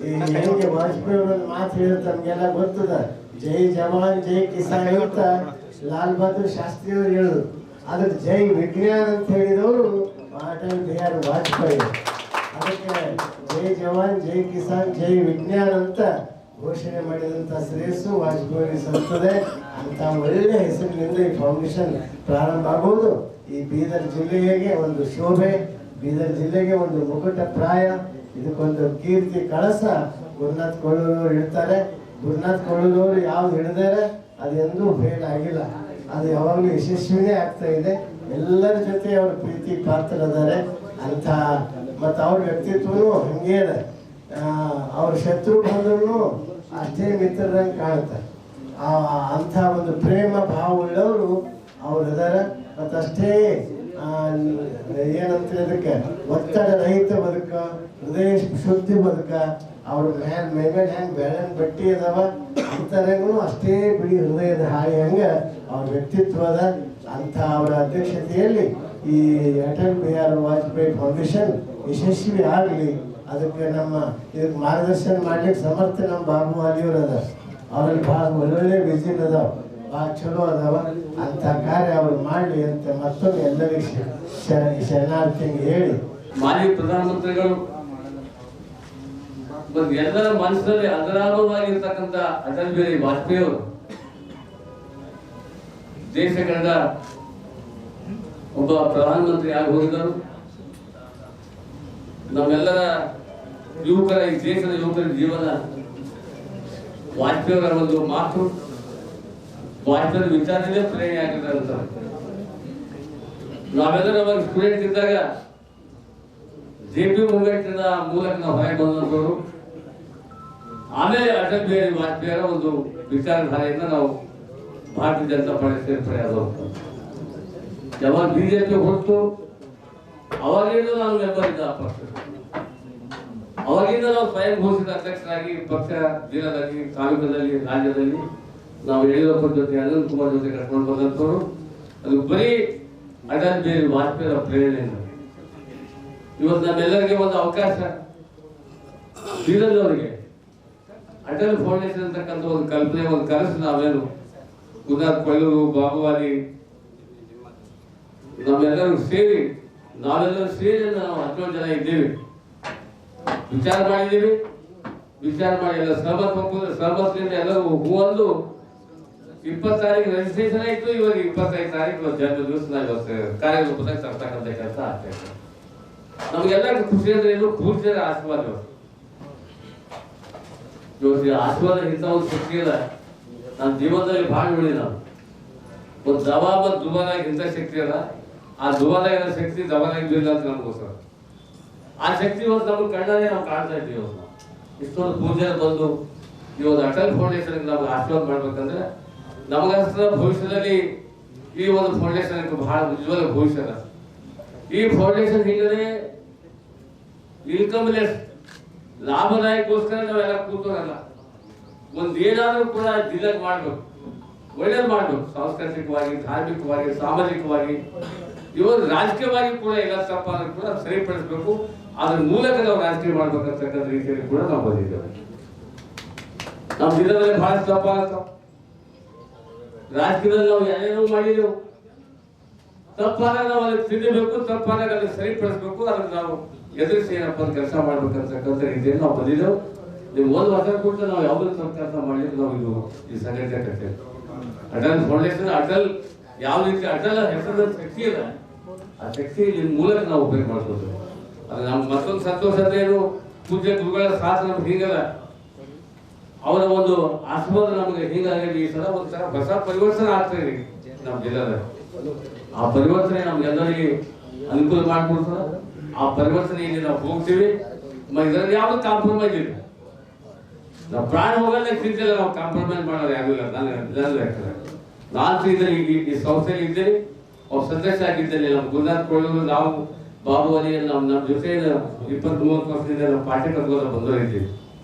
ಈ ಹೆಂಗೆ ವಾಜಪೇಯಿ ಅವರೊಂದು ಮಾತು ಹೇಳಿದ್ರೆ ನಮಗೆಲ್ಲ ಗೊತ್ತದ, ಜೈ ಜವಾನ್ ಜೈ ಕಿಸಾನ್ ಅಂತ ಲಾಲ್ ಬಹದ್ದೂರ್ ಶಾಸ್ತ್ರಿ ಅವರು ಹೇಳಿದ್ರು. ಅದಕ್ಕೆ ಜೈ ವಿಜ್ಞಾನ ಅಂತ ಹೇಳಿದವರು ಅಟಲ್ ಬಿಹಾರಿ ವಾಜಪೇಯಿ. ಅದಕ್ಕೆ ಜೈ ಜವಾನ್ ಜೈ ಕಿಸಾನ್ ಜೈ ವಿಜ್ಞಾನ ಅಂತ ಘೋಷಣೆ ಮಾಡಿದಂಥ ಶ್ರೇಯಸ್ಸು ವಾಜಪೇಯಿ ಸಲ್ತದೆ. ಅಂತ ಒಳ್ಳೆಯ ಹೆಸರಿನಿಂದ ಈ ಫೌಂಡೇಶನ್ ಪ್ರಾರಂಭ ಆಗುವುದು ಈ ಬೀದರ್ ಜಿಲ್ಲೆಗೆ ಒಂದು ಶೋಭೆ, ಬೀದರ್ ಜಿಲ್ಲೆಗೆ ಒಂದು ಮುಕುಟ ಪ್ರಾಯ, ಇದಕ್ಕೊಂದು ಕೀರ್ತಿ ಕಳಸ ಗುರುನಾಥ್ ಕೊಳ್ಳೂರವರು ಇಡ್ತಾರೆ. ಗುರುನಾಥ್ ಕೊಳ್ಳೂರವರು ಯಾವ್ದು ಹಿಡಿದಾರೆ ಅದು ಎಂದೂ ಫೇಲ್ ಆಗಿಲ್ಲ, ಅದು ಯಾವಾಗಲೂ ಯಶಸ್ವಿನೇ ಆಗ್ತಾ ಇದೆ. ಎಲ್ಲರ ಜೊತೆ ಅವ್ರ ಪ್ರೀತಿ ಪಾತ್ರರಿದ್ದಾರೆ ಅಂತ. ಮತ್ತು ಅವ್ರ ವ್ಯಕ್ತಿತ್ವನೂ ಹಂಗೆ ಇದೆ. ಅವ್ರ ಶತ್ರು ಬಂದ್ರೂ ಅಷ್ಟೇ ಮಿತ್ರರಂಗೆ ಕಾಣುತ್ತೆ. ಅಂಥ ಒಂದು ಪ್ರೇಮ ಭಾವ ಉಳ್ಳವರು ಅವ್ರು ಇದ್ದಾರೆ. ಮತ್ತು ಅಷ್ಟೇ ಏನಂತ ಅದಕ್ಕೆ ಒತ್ತಡ ರಹಿತ ಬದುಕ, ಹೃದಯ ಶುದ್ಧಿ ಬದುಕ. ಅವ್ರ ಮೇಲೆ ಹೆಂಗೆ ಬೆಳನ್ ಬಟ್ಟಿ ಅದಾವ ಅಂತರಂಗೂ ಅಷ್ಟೇ ಬಿಡಿ ಹೃದಯದ ಹಾಳಿ ಹಂಗೆ ಅವ್ರ ವ್ಯಕ್ತಿತ್ವದ. ಅಂಥ ಅವರ ಅಧ್ಯಕ್ಷತೆಯಲ್ಲಿ ಈ ಅಟಲ್ ಬಿಹಾರಿ ವಾಜಪೇಯಿ ಫೌಂಡೇಶನ್ ಯಶಸ್ವಿ ಆಗಲಿ. ಅದಕ್ಕೆ ಇದಕ್ಕೆ ಮಾರ್ಗದರ್ಶನ ಮಾಡ್ಲಿಕ್ಕೆ ಸಮರ್ಥ ನಮ್ಮ ಬಾಬು ವಾಲಿಯವರು ಅದ. ಅವ್ರಲ್ಲಿ ಭಾಳ ಒಳ್ಳೊಳ್ಳೆ ವಿಸಿಟ್ ಅದಾವ, ಭಾಳ ಚಲೋ ಅದಾವ. ಅಂಥ ಕಾರ್ಯ ಅವ್ರು ಮಾಡಲಿ ಅಂತ ಮತ್ತೊಮ್ಮೆ ಎಲ್ಲರಿಗೂ ಶರಣಾರ್ಥಿಗೆ ಹೇಳಿ, ಮಾಜಿ ಪ್ರಧಾನಮಂತ್ರಿಗಳು ಎಲ್ಲರ ಮನಸ್ಸಿನಲ್ಲಿ ಅದರಾಗವಾಗಿರ್ತಕ್ಕಂಥ ಅಟಲ್ ಬಿಹಾರಿ ವಾಜಪೇಯಿ ಅವರು ದೇಶ ಕಂಡ ಒಬ್ಬ ಪ್ರಧಾನಮಂತ್ರಿ ಆಗಿ ಹೋಗಿದ್ದರು. ನಮ್ಮೆಲ್ಲರ ಯುವಕರ, ಈ ದೇಶದ ಯುವಕರ ಜೀವನ ವಾಜಪೇಯಿ ಅವರ ಒಂದು ಮಾತು, ವಾಜಪೇಯಿ ವಿಚಾರದಿಂದ ಪ್ರೇರಣೆ ಆಗಿದ್ದಾರೆ ಅಂತ. ನಾವೆಲ್ಲರೂ ಅವಾಗ ಸ್ಟೂಡೆಂಟ್ ಇದ್ದಾಗ JP ಮೂವ್ಮೆಂಟ್ನ ಮೂಲಕ ನಾವು ಹೊರಗೆ ಬಂದಂಥವ್ರು. ಆಮೇಲೆ ಅಟಲ್ ಬಿಹಾರಿ ವಾಜಪೇಯಿ ಅವರ ಒಂದು ವಿಚಾರಧಾರೆಯಿಂದ ನಾವು ಭಾರತೀಯ ಜನತಾ ಪಾರ್ಟಿ ಸೇರ್ಪಡೆ ಆದವರು. ಯಾವಾಗ BJP ಹೊರತು ಅವಾಗಿಂದ ನಾನು ಮೆಂಬರ್ ಇದ್ದ ಪಕ್ಷ, ಅವಾಗಿಂದ ನಾವು ಸ್ವಯಂ ಘೋಷಿತ ಅಧ್ಯಕ್ಷರಾಗಿ ಪಕ್ಷ ಜಿಲ್ಲಾದಲ್ಲಿ, ತಾಲೂಕದಲ್ಲಿ, ರಾಜ್ಯದಲ್ಲಿ ನಾವು ಯಡಿಯೂರಪ್ಪನ ಜೊತೆ, ಅನಂತ್ ಕುಮಾರ್ ಜೊತೆ ಕರ್ಕೊಂಡು ಬಂದಂಥವ್ರು. ಅದು ಬರೀ ಅಟಲ್ ಬಿಹಾರಿ ವಾಜಪೇಯಿ ಅವರ ಪ್ರೇರಣೆಯಿಂದ. ಇವತ್ತು ನಮ್ಮೆಲ್ಲರಿಗೆ ಒಂದು ಅವಕಾಶ, ಬೀದರ್ನವರಿಗೆ ಅಟಲ್ ಫೌಂಡೇಶನ್ ಅಂತಕ್ಕಂಥ ಒಂದು ಕಲ್ಪನೆ, ಒಂದು ಕನಸು ನಾವೇನು ಗುರುನಾಥ್ ಕೊಳ್ಳೂರು, ಬಾಬು ವಾಲಿ ನಾವೆಲ್ಲರೂ ಸೇರಿ ನಾವು 17 ಜನ ಇದ್ದೀವಿ. ವಿಚಾರ ಮಾಡಿದ್ದೀವಿ. ವಿಚಾರ ಮಾಡಿ ಎಲ್ಲ ಸಹಮತದಿಂದ ಎಲ್ಲರೂ ಹೂವೊಂದು 20 ತಾರೀಕು ರಿಜಿಸ್ಟ್ರೇಷನ್ ಆಯ್ತು, ಇವಾಗ 25 ತಾರೀಕು ಜನ್ಮ ದಿವಸ ನಾವು ಕಾರ್ಯರೂಪದಾಗ ತರ್ತಕ್ಕಂಥ ಕೆಲಸ ಆಗ್ತೈತೆ. ನಮಗೆಲ್ಲ ಖುಷಿ ಅಂದ್ರೆ ಏನು, ಪೂಜ್ಯರ ಆಶೀರ್ವಾದ. ಇವತ್ತು ಆಶೀರ್ವಾದ ಇಂಥ ಒಂದು ಶಕ್ತಿ ಇಲ್ಲ. ನನ್ನ ಜೀವನದಲ್ಲಿ ಭಾಳ ನೋಡಿ, ನಾವು ಒಂದು ದವಾ ಮತ್ತು ದುಬಾದಾಗ ಇಂಥ ಶಕ್ತಿ ಅಲ್ಲ. ಆ ದುಬಾದಾಗ ಇರೋ ಶಕ್ತಿ ದವಾದಾಗ ಇಲ್ಲ ಅಂತ ನಮಗೋಸ್ಕರ ಆ ಶಕ್ತಿ ಇವತ್ತು ನಮ್ಗೆ ಕಣ್ಣಾರೆ ನಾವು ಕಾಣ್ತಾ ಇದ್ದೀವಿ. ಇವತ್ತು ಇಷ್ಟೊಂದು ಪೂಜೆ ಬಂದು ಈ ಒಂದು ಅಟಲ್ ಫೌಂಡೇಶನ್ ನಮ್ಗೆ ಆಶೀರ್ವಾದ ಮಾಡ್ಬೇಕಂದ್ರೆ ನಮಗೋಸ್ಕರ ಭವಿಷ್ಯದಲ್ಲಿ ಈ ಒಂದು ಫೌಂಡೇಶನ್ ಬಹಳ ಉಜ್ವಲ ಭವಿಷ್ಯ ಅದ. ಈ ಫೌಂಡೇಶನ್ ಹಿಂಗನೆ ಇನ್ಕಮ್ಲೆಸ್ ಲಾಭದಾಯಕಗೋಸ್ಕರ ನಾವೆಲ್ಲ ಕೂತೋರಲ್ಲ. ಒಂದೇನಾದ್ರೂ ಕೂಡ ಜಿಲ್ಲೆಗೆ ಮಾಡ್ಬೇಕು, ಒಳ್ಳೇದು ಮಾಡ್ಬೇಕು. ಸಾಂಸ್ಕೃತಿಕವಾಗಿ, ಧಾರ್ಮಿಕವಾಗಿ, ಸಾಮಾಜಿಕವಾಗಿ, ಇವತ್ತು ರಾಜಕೀಯವಾಗಿ ಕೂಡ ಎಲ್ಲ ತಪ್ಪಾದ್ರೂ ಕೂಡ ಸರಿಪಡಿಸ್ಬೇಕು. ಅದ್ರ ಮೂಲಕ ನಾವು ರಾಜಕೀಯ ಮಾಡ್ಬೇಕಂತಕ್ಕಂಥ ರೀತಿಯಲ್ಲಿ ಕೂಡ ನಾವು ಬಂದಿದ್ದೇವೆ. ನಮ್ಮ ಜಿಲ್ಲೆಯಲ್ಲಿ ಬಹಳ ತಪ್ಪಾಗ್ತಾವ. ರಾಜಕೀಯದಲ್ಲಿ ನಾವು ಏನೇನೋ ಮಾಡಿದೆವು, ತಪ್ಪಾದಾಗ ನಾವು ಅದಕ್ಕೆ ತಿನ್ನಬೇಕು, ತಪ್ಪಾದಾಗ ಅದಕ್ಕೆ ಸರಿಪಡಿಸ್ಬೇಕು. ಅದಕ್ಕೆ ನಾವು ಎದುರಿಸಿ ಏನಪ್ಪ ಅಂತ ಕೆಲಸ ಮಾಡ್ಬೇಕಂತಕ್ಕಂಥ ರೀತಿಯಲ್ಲಿ ನಾವು ಬಂದಿದ್ದೆವು. ನೀವು ಒಂದು ವರ್ಷ ಕೊಟ್ಟು ನಾವು ಯಾವುದೂ ತಪ್ಪು ಕೆಲಸ ಮಾಡಲಿಕ್ಕೆ ನಾವು ಇದು ಈ ಸಂಘಟನೆ ಕಟ್ಟೇವೆ. ಅಟಲ್ ಫೌಂಡೇಶನ್, ಅಟಲ್ ಯಾವ ರೀತಿ ಅಟಲ್ ಹೆಸರದ ಶಕ್ತಿ ಇದೆ, ಆ ಶಕ್ತಿ ನಿಮ್ಮ ಮೂಲಕ ನಾವು ಉಪಯೋಗ ಮಾಡ್ಬೋದು. ಅದು ನಮ್ಗೆ ಮತ್ತೊಂದು ಸಂತೋಷ ಅಂದ್ರೆ ಏನು, ಪೂಜ್ಯ ಗುರುಗಳ ಸಾಥ ನಮ್ಗೆ ಹೀಗಲ್ಲ, ಅವರ ಒಂದು ಆಶೀರ್ವಾದ ನಮಗೆ ಹೀಗಾಗಿ ಈ ಸಲ ಒಂಥರ ಹೊಸ ಪರಿವರ್ತನೆ ಆಗ್ತಾ ಇದೆ ನಮ್ಮ ಜಿಲ್ಲೆದಾಗ. ಆ ಪರಿವರ್ತನೆ ನಮ್ಗೆಲ್ಲರಿಗೆ ಅನುಕೂಲ ಮಾಡ್ಕೊಡ್ತದ. ಆ ಪರಿವರ್ತನೆಯಲ್ಲಿ ನಾವು ಹೋಗ್ತೀವಿ. ಇದರಲ್ಲಿ ಯಾವ್ದು ಕಾಂಪ್ರಮೈಸ್ ಇಲ್ಲ. ನಾವು ಪ್ರಾಣ ಹೋಗಲ್ಲ ಚಿಂತಿಲ್ಲ, ನಾವು ಕಾಂಪ್ರಮೈಸ್ ಮಾಡೋದು ಯಾರು ಇಲ್ಲ. ನಾನು ಇದರಲ್ಲಿ ಈ ಸಂಸ್ಥೆಯಲ್ಲಿ ಇದ್ದೇನೆ, ಅವ್ರ ಸದಸ್ಯ ಆಗಿದ್ದೇನೆ. ನಮ್ಮ ಗುರುನಾಥ್ ಕೊಳ್ಳೂರು, ನಾವು ಬಾಬು ಅಲಿ ನಮ್ಮ ಜೊತೆ 20-30 ವರ್ಷದಿಂದ ನಾವು ಪಾಠ ಕರ್ಕೋದ ಬಂದವರಿದ್ದೀವಿ.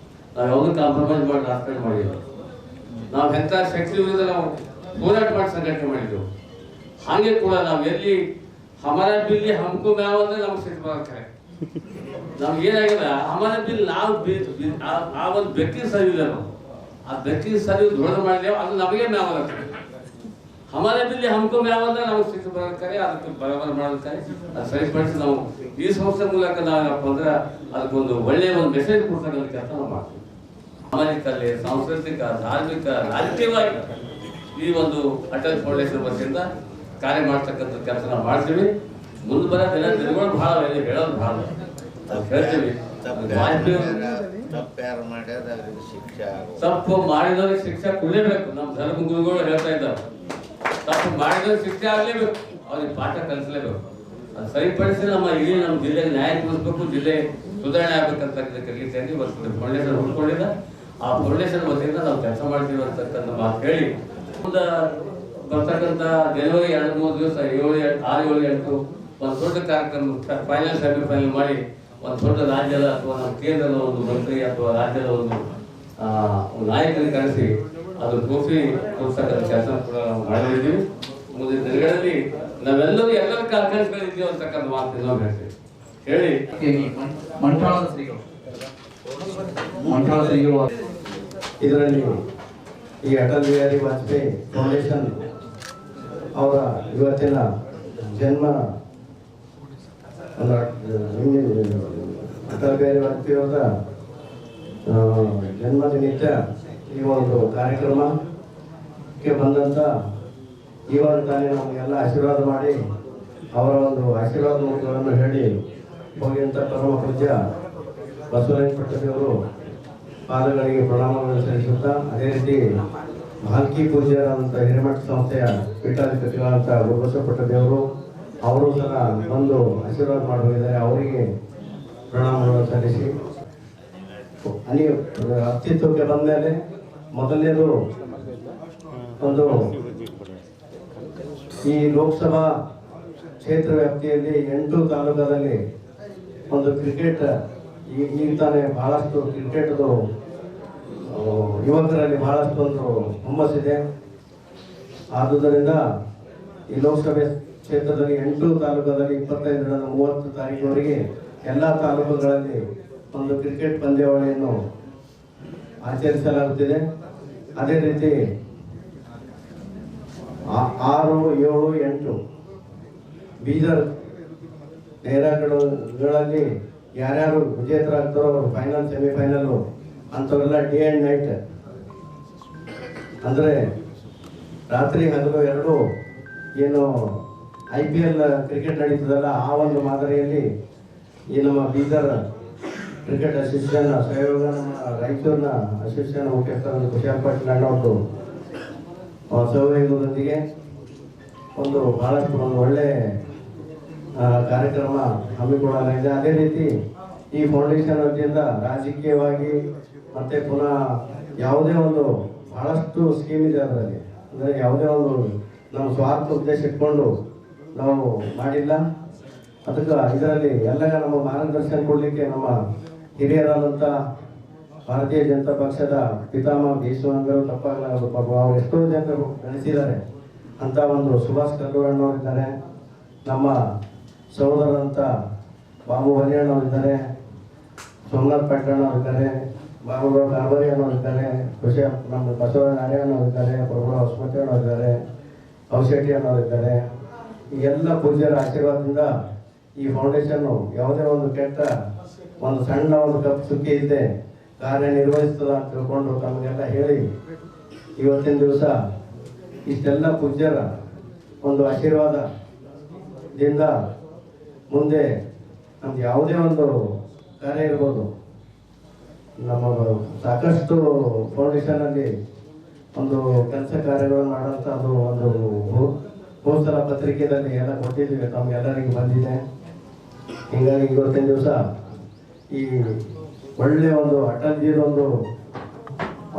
ನಾವು ಯಾವುದು ಕಾಂಪ್ರಮೈಸ್ ಮಾಡಿ ರಾಜಕಾರಣ ಮಾಡಿಲ್ಲ. ನಾವು ಎಂಥ ಶಕ್ತಿ ವಿರುದ್ಧ ನಾವು ಹೋರಾಟ ಮಾಡಿ ಸಂಘಟನೆ ಮಾಡಿದ್ದೆವು. ಹಾಗೆ ಕೂಡ ನಾವು ಎಲ್ಲಿ ಹಮಾರ ಬಿಲ್ಲಿ ಹಮ್ಕೋ ಮ್ಯಾವ್ ಅಂದ್ರೆ ನಮ್ಗೆ ಸಿಟ್ಟು ಬರುತ್ತೆ. ನಮ್ಗೆ ಏನಾಗಿಲ್ಲ, ಹಮಾರ ಬಿಲ್ ನಾವು ಆ ಒಂದು ಬೆಕ್ಕಿನ ಸರಿಯಿಲ್ಲ. ನಾವು ಆ ಬೆಕ್ಕಿನ ಸರಿ ದೊಡ್ಡ ಮಾಡಿದೆವು, ಅದು ನಮಗೆ ಮ್ಯಾವ್ ಆಗುತ್ತೆ. ಹಮಾರ ಬಿಲ್ಲಿ ಹಮ್ಕೋ ಮ್ಯಾವ್ ಅಂದ್ರೆ ನಮ್ಗೆ ಸಿಟ್ಟು ಬರುತ್ತೆ. ಅದಕ್ಕೆ ಬರಬರ ಮಾಡುತ್ತಾರೆ, ಅದು ಸರಿಪಡಿಸಿ ನಾವು ಈ ಸಂಸ್ಥೆ ಮೂಲಕ ನಾವೇನಪ್ಪ ಅಂದ್ರೆ ಅದಕ್ಕೊಂದು ಒಳ್ಳೆಯ ಒಂದು ಮೆಸೇಜ್ ಕೊಡ್ತಕ್ಕಂಥ ಕೆಲಸ ನಾವು ಮಾಡ್ತೀವಿ. ಸಾಮಾಜಿಕಲ್ಲಿ, ಸಾಂಸ್ಕೃತಿಕ, ಧಾರ್ಮಿಕ, ರಾಜಕೀಯವಾಗಿ ಈ ಒಂದು ಅಟಲ್ ಫೌಂಡೇಶನ್ ವತಿಯಿಂದ ಕಾರ್ಯ ಮಾಡ್ತಕ್ಕಂಥ ಕೆಲಸ ನಾವು ಮಾಡ್ತೀವಿ. ಮುಂದೆ ಬರೋ ದಿನಗಳು ಬಹಳ ಹೇಳೋದು ಬಹಳ ಹೇಳ್ತೀವಿ. ತಪ್ಪು ಮಾಡಿದವ್ರಿಗೆ ಶಿಕ್ಷೆ ಕೊಡಲೇಬೇಕು. ನಮ್ಮ ಧರ್ಮ ಗುರುಗಳು ಹೇಳ್ತಾ ಇದ್ದಾರೆ, ತಪ್ಪು ಮಾಡಿದವ್ರಿಗೆ ಶಿಕ್ಷೆ ಆಗ್ಲೇಬೇಕು, ಅವ್ರಿಗೆ ಪಾಠ ಕಲಿಸಲೇಬೇಕು. ಅದು ಸರಿಪಡಿಸಿ ನಮ್ಮ ಜಿಲ್ಲೆಗೆ ನ್ಯಾಯ ಕೊಡಿಸ್ಬೇಕು, ಜಿಲ್ಲೆ ಸುಧಾರಣೆ ಆಗ್ಬೇಕಂತಕ್ಕಂಥ ರೀತಿಯಲ್ಲಿ ಇವತ್ತು ಫೌಂಡೇಶನ್ ಹುಡ್ಕೊಂಡಿದ್ದ. ಆ ಫೌಂಡೇಶನ್ ವತಿಯಿಂದ ನಾವು ಕೆಲಸ ಮಾಡ್ತೀವಿ ಅಂತಕ್ಕಂಥ ಮಾತು ಹೇಳಿ, ಮುಂದೆ ಬರ್ತಕ್ಕಂಥ ಜನವರಿ 2-3 ದಿವಸ 6-7-8 ಒಂದು ದೊಡ್ಡ ಕಾರ್ಯಕ್ರಮ, ಫೈನಲ್ ಸೆಮಿಫೈನಲ್ ಮಾಡಿ ಒಂದು ದೊಡ್ಡ ರಾಜ್ಯದ ಅಥವಾ ನಮ್ಮ ಕೇಂದ್ರದ ಒಂದು ಮಂತ್ರಿ ಅಥವಾ ರಾಜ್ಯದ ಒಂದು ನಾಯಕರಿಗೆ ಕರೆಸಿ ಅದು ಟ್ರೋಫಿ ಕೊಡ್ತಕ್ಕಂಥ ಕೆಲಸ ಕೂಡ ನಾವು ಮಾಡಿದ್ದೀವಿ. ಮುಂದಿನ ದಿನಗಳಲ್ಲಿ ನಾವೆಲ್ಲರೂ ಎಲ್ಲರ ಕಾರ್ಯಕ್ರಮಗಳಿದ್ದೀವಿ ಅಂತಕ್ಕಂಥ ಮಾತು ನಾವು ಹೇಳ್ತೀವಿ ಹೇಳಿ. ಇದರಲ್ಲಿ ಈ ಅಟಲ್ ಬಿಹಾರಿ ವಾಜಪೇಯಿ ಫೌಂಡೇಶನ್ ಅವರ ಇವತ್ತಿನ ಜನ್ಮ, ಅಟಲ್ ಬಿಹಾರಿ ವಾಜಪೇಯಿ ಅವರ ಜನ್ಮ ನಿಮಿತ್ತ ಈ ಒಂದು ಕಾರ್ಯಕ್ರಮಕ್ಕೆ ಬಂದಂಥ ಇವಾಗ ತಾನೇ ನಮಗೆಲ್ಲ ಆಶೀರ್ವಾದ ಮಾಡಿ ಅವರ ಒಂದು ಆಶೀರ್ವಾದ ಮುಖಗಳನ್ನು ಹೇಳಿ ಹೋಗಿಂತ ಪರಮ ಪೂಜ್ಯ ಬಸವರಾಜ ಪಟ್ಟದೇವರು ಪಾದಗಳಿಗೆ ಪ್ರಣಾಮಗಳನ್ನು ಸಲ್ಲಿಸುತ್ತಾ, ಅದೇ ರೀತಿ ಭಾಲ್ಕಿ ಪೂಜ್ಯರಾದಂಥ ಹಿರೇಮಠ ಸಂಸ್ಥೆಯ ಪೀಠಾಧಿಪತಿಗಳಂತ ಗುರುಬಸವ ಪಟ್ಟದೇವರು ಅವರು ಸಹ ಬಂದು ಆಶೀರ್ವಾದ ಮಾಡಬೇಕಾದರೆ ಅವರಿಗೆ ಪ್ರಣಾಮಗಳನ್ನು ಸಲ್ಲಿಸಿ ಅಸ್ತಿತ್ವಕ್ಕೆ ಬಂದ ಮೇಲೆ ಮೊದಲನೇದು ಒಂದು ಈ ಲೋಕಸಭಾ ಕ್ಷೇತ್ರ ವ್ಯಾಪ್ತಿಯಲ್ಲಿ 8 ತಾಲೂಕಲ್ಲಿ ಒಂದು ಕ್ರಿಕೆಟ್ ಈಗ ತಾನೇ ಬಹಳಷ್ಟು ಕ್ರಿಕೆಟ್ದು ಯುವಕರಲ್ಲಿ ಬಹಳಷ್ಟು ಒಂದು ಹುಮ್ಮಸ್ಸಿದೆ. ಆದುದರಿಂದ ಈ ಲೋಕಸಭೆ ಕ್ಷೇತ್ರದಲ್ಲಿ 8 ತಾಲೂಕಲ್ಲಿ 25ರಿಂದ 30 ತಾರೀಕಿನವರೆಗೆ ಎಲ್ಲ ತಾಲೂಕುಗಳಲ್ಲಿ ಒಂದು ಕ್ರಿಕೆಟ್ ಪಂದ್ಯಾವಳಿಯನ್ನು ಆಚರಿಸಲಾಗುತ್ತಿದೆ. ಅದೇ ರೀತಿ 6, 7, 8 ಬೀದರ್ ನೇರಾಗಳಲ್ಲಿ ಯಾರ್ಯಾರು ವಿಜೇತರಾಗ್ತಾರೋ ಅವರು ಫೈನಲ್ ಸೆಮಿಫೈನಲ್ಲು ಅಂಥವೆಲ್ಲ ಡೇ ಆ್ಯಂಡ್ ನೈಟ್ ಅಂದರೆ ರಾತ್ರಿ ಹಗಲು ಎರಡು ಏನು IPL ಕ್ರಿಕೆಟ್ ನಡೀತದಲ್ಲ, ಆ ಒಂದು ಮಾದರಿಯಲ್ಲಿ ಈ ನಮ್ಮ ಬೀದರ್ ಕ್ರಿಕೆಟ್ ಅಸೋಸಿಯೇಷನ್ ಸಹಯೋಗ, ನಮ್ಮ ರಾಯಚೂರಿನ ಅಸೋಸಿಯೇಷನ್ ಮುಖ್ಯಸ್ಥರಾದ ಕುಶಾಲ್ ಪಾಟೀಲ್ ಅಣ್ಣವ್ರದ್ದು ಸಹಯೋಗದೊಂದಿಗೆ ಒಂದು ಬಹಳಷ್ಟು ಒಂದು ಒಳ್ಳೆ ಕಾರ್ಯಕ್ರಮ ಹಮ್ಮಿಕೊಳ್ಳಲಾಗಿದೆ. ಅದೇ ರೀತಿ ಈ ಫೌಂಡೇಶನ್ ವತಿಯಿಂದ ರಾಜಕೀಯವಾಗಿ ಮತ್ತೆ ಪುನಃ ಯಾವುದೇ ಒಂದು ಬಹಳಷ್ಟು ಸ್ಕೀಮ್ ಇದೆ ಅದರಲ್ಲಿ. ಅಂದರೆ ಯಾವುದೇ ಒಂದು ನಮ್ಮ ಸ್ವಾರ್ಥ ಉದ್ದೇಶ ಇಟ್ಕೊಂಡು ನಾವು ಮಾಡಿಲ್ಲ. ಅದಕ್ಕೆ ಇದರಲ್ಲಿ ಎಲ್ಲ ನಮ್ಮ ಮಾರ್ಗದರ್ಶನ ಕೊಡಲಿಕ್ಕೆ ನಮ್ಮ ಹಿರಿಯರಾದಂಥ ಭಾರತೀಯ ಜನತಾ ಪಕ್ಷದ ಪಿತಾಮಹ ಬೀಸುವಂಗರು ತಪ್ಪಾಗಲಾರದು, ಪಾಪ ಅವರು ಎಷ್ಟೋ ಜನರು ಬೆಳೆಸಿದ್ದಾರೆ ಅಂತ ಒಂದು ಸುಭಾಷ್ ಕಲ್ಲೂರಣ್ಣವರಿದ್ದಾರೆ, ನಮ್ಮ ಸಹೋದರರಂಥ ಬಾಬು ಹರಿಯಣ್ಣವರಿದ್ದಾರೆ, ಸೋಮನಾಥ್ ಪಾಟೀಲಣ್ಣವರಿದ್ದಾರೆ, ಬಾಬುಗೌಡ ಕಾರ್ಬಾರಿ ಅನ್ನೋರಿದ್ದಾರೆ, ನಮ್ಮ ಬಸವರಾಜ ನಾರಾಯಣವರಿದ್ದಾರೆ, ಪ್ರಭು ಹೊಸಮತಿ ಅನ್ನೋರಿದ್ದಾರೆ, ಔಷಧಿ ಅನ್ನೋರಿದ್ದಾರೆ. ಈ ಎಲ್ಲ ಪೂಜ್ಯರ ಆಶೀರ್ವಾದದಿಂದ ಈ ಫೌಂಡೇಶನ್ನು ಯಾವುದೇ ಒಂದು ಕೆಟ್ಟ ಒಂದು ಸಣ್ಣ ಒಂದು ಕಪ್ಪು ಸುಕ್ಕಿ ಇದ್ದೆ ಕಾರ್ಯನಿರ್ವಹಿಸ್ತದ ಅಂತ ತಿಳ್ಕೊಂಡು ತಮಗೆಲ್ಲ ಹೇಳಿ ಇವತ್ತಿನ ದಿವಸ ಇಷ್ಟೆಲ್ಲ ಪೂಜ್ಯರ ಒಂದು ಆಶೀರ್ವಾದದಿಂದ ಮುಂದೆ ನಮ್ದು ಯಾವುದೇ ಒಂದು ಕಾರ್ಯ ಇರ್ಬೋದು. ನಮ್ಮ ಸಾಕಷ್ಟು ಫೌಂಡೇಶನಲ್ಲಿ ಒಂದು ಕೆಲಸ ಕಾರ್ಯಗಳನ್ನು ಮಾಡೋಂಥದ್ದು ಒಂದು ಹೋಸಲ ಪತ್ರಿಕೆಯಲ್ಲಿ ಎಲ್ಲ ಕೊಟ್ಟಿದ್ದೀವಿ, ತಮಗೆಲ್ಲರಿಗೂ ಬಂದಿದೆ. ಹೀಗಾಗಿ ಇವತ್ತಿನ ದಿವಸ ಈ ಒಳ್ಳೆಯ ಒಂದು ಅಟಲ್ಜಿದೊಂದು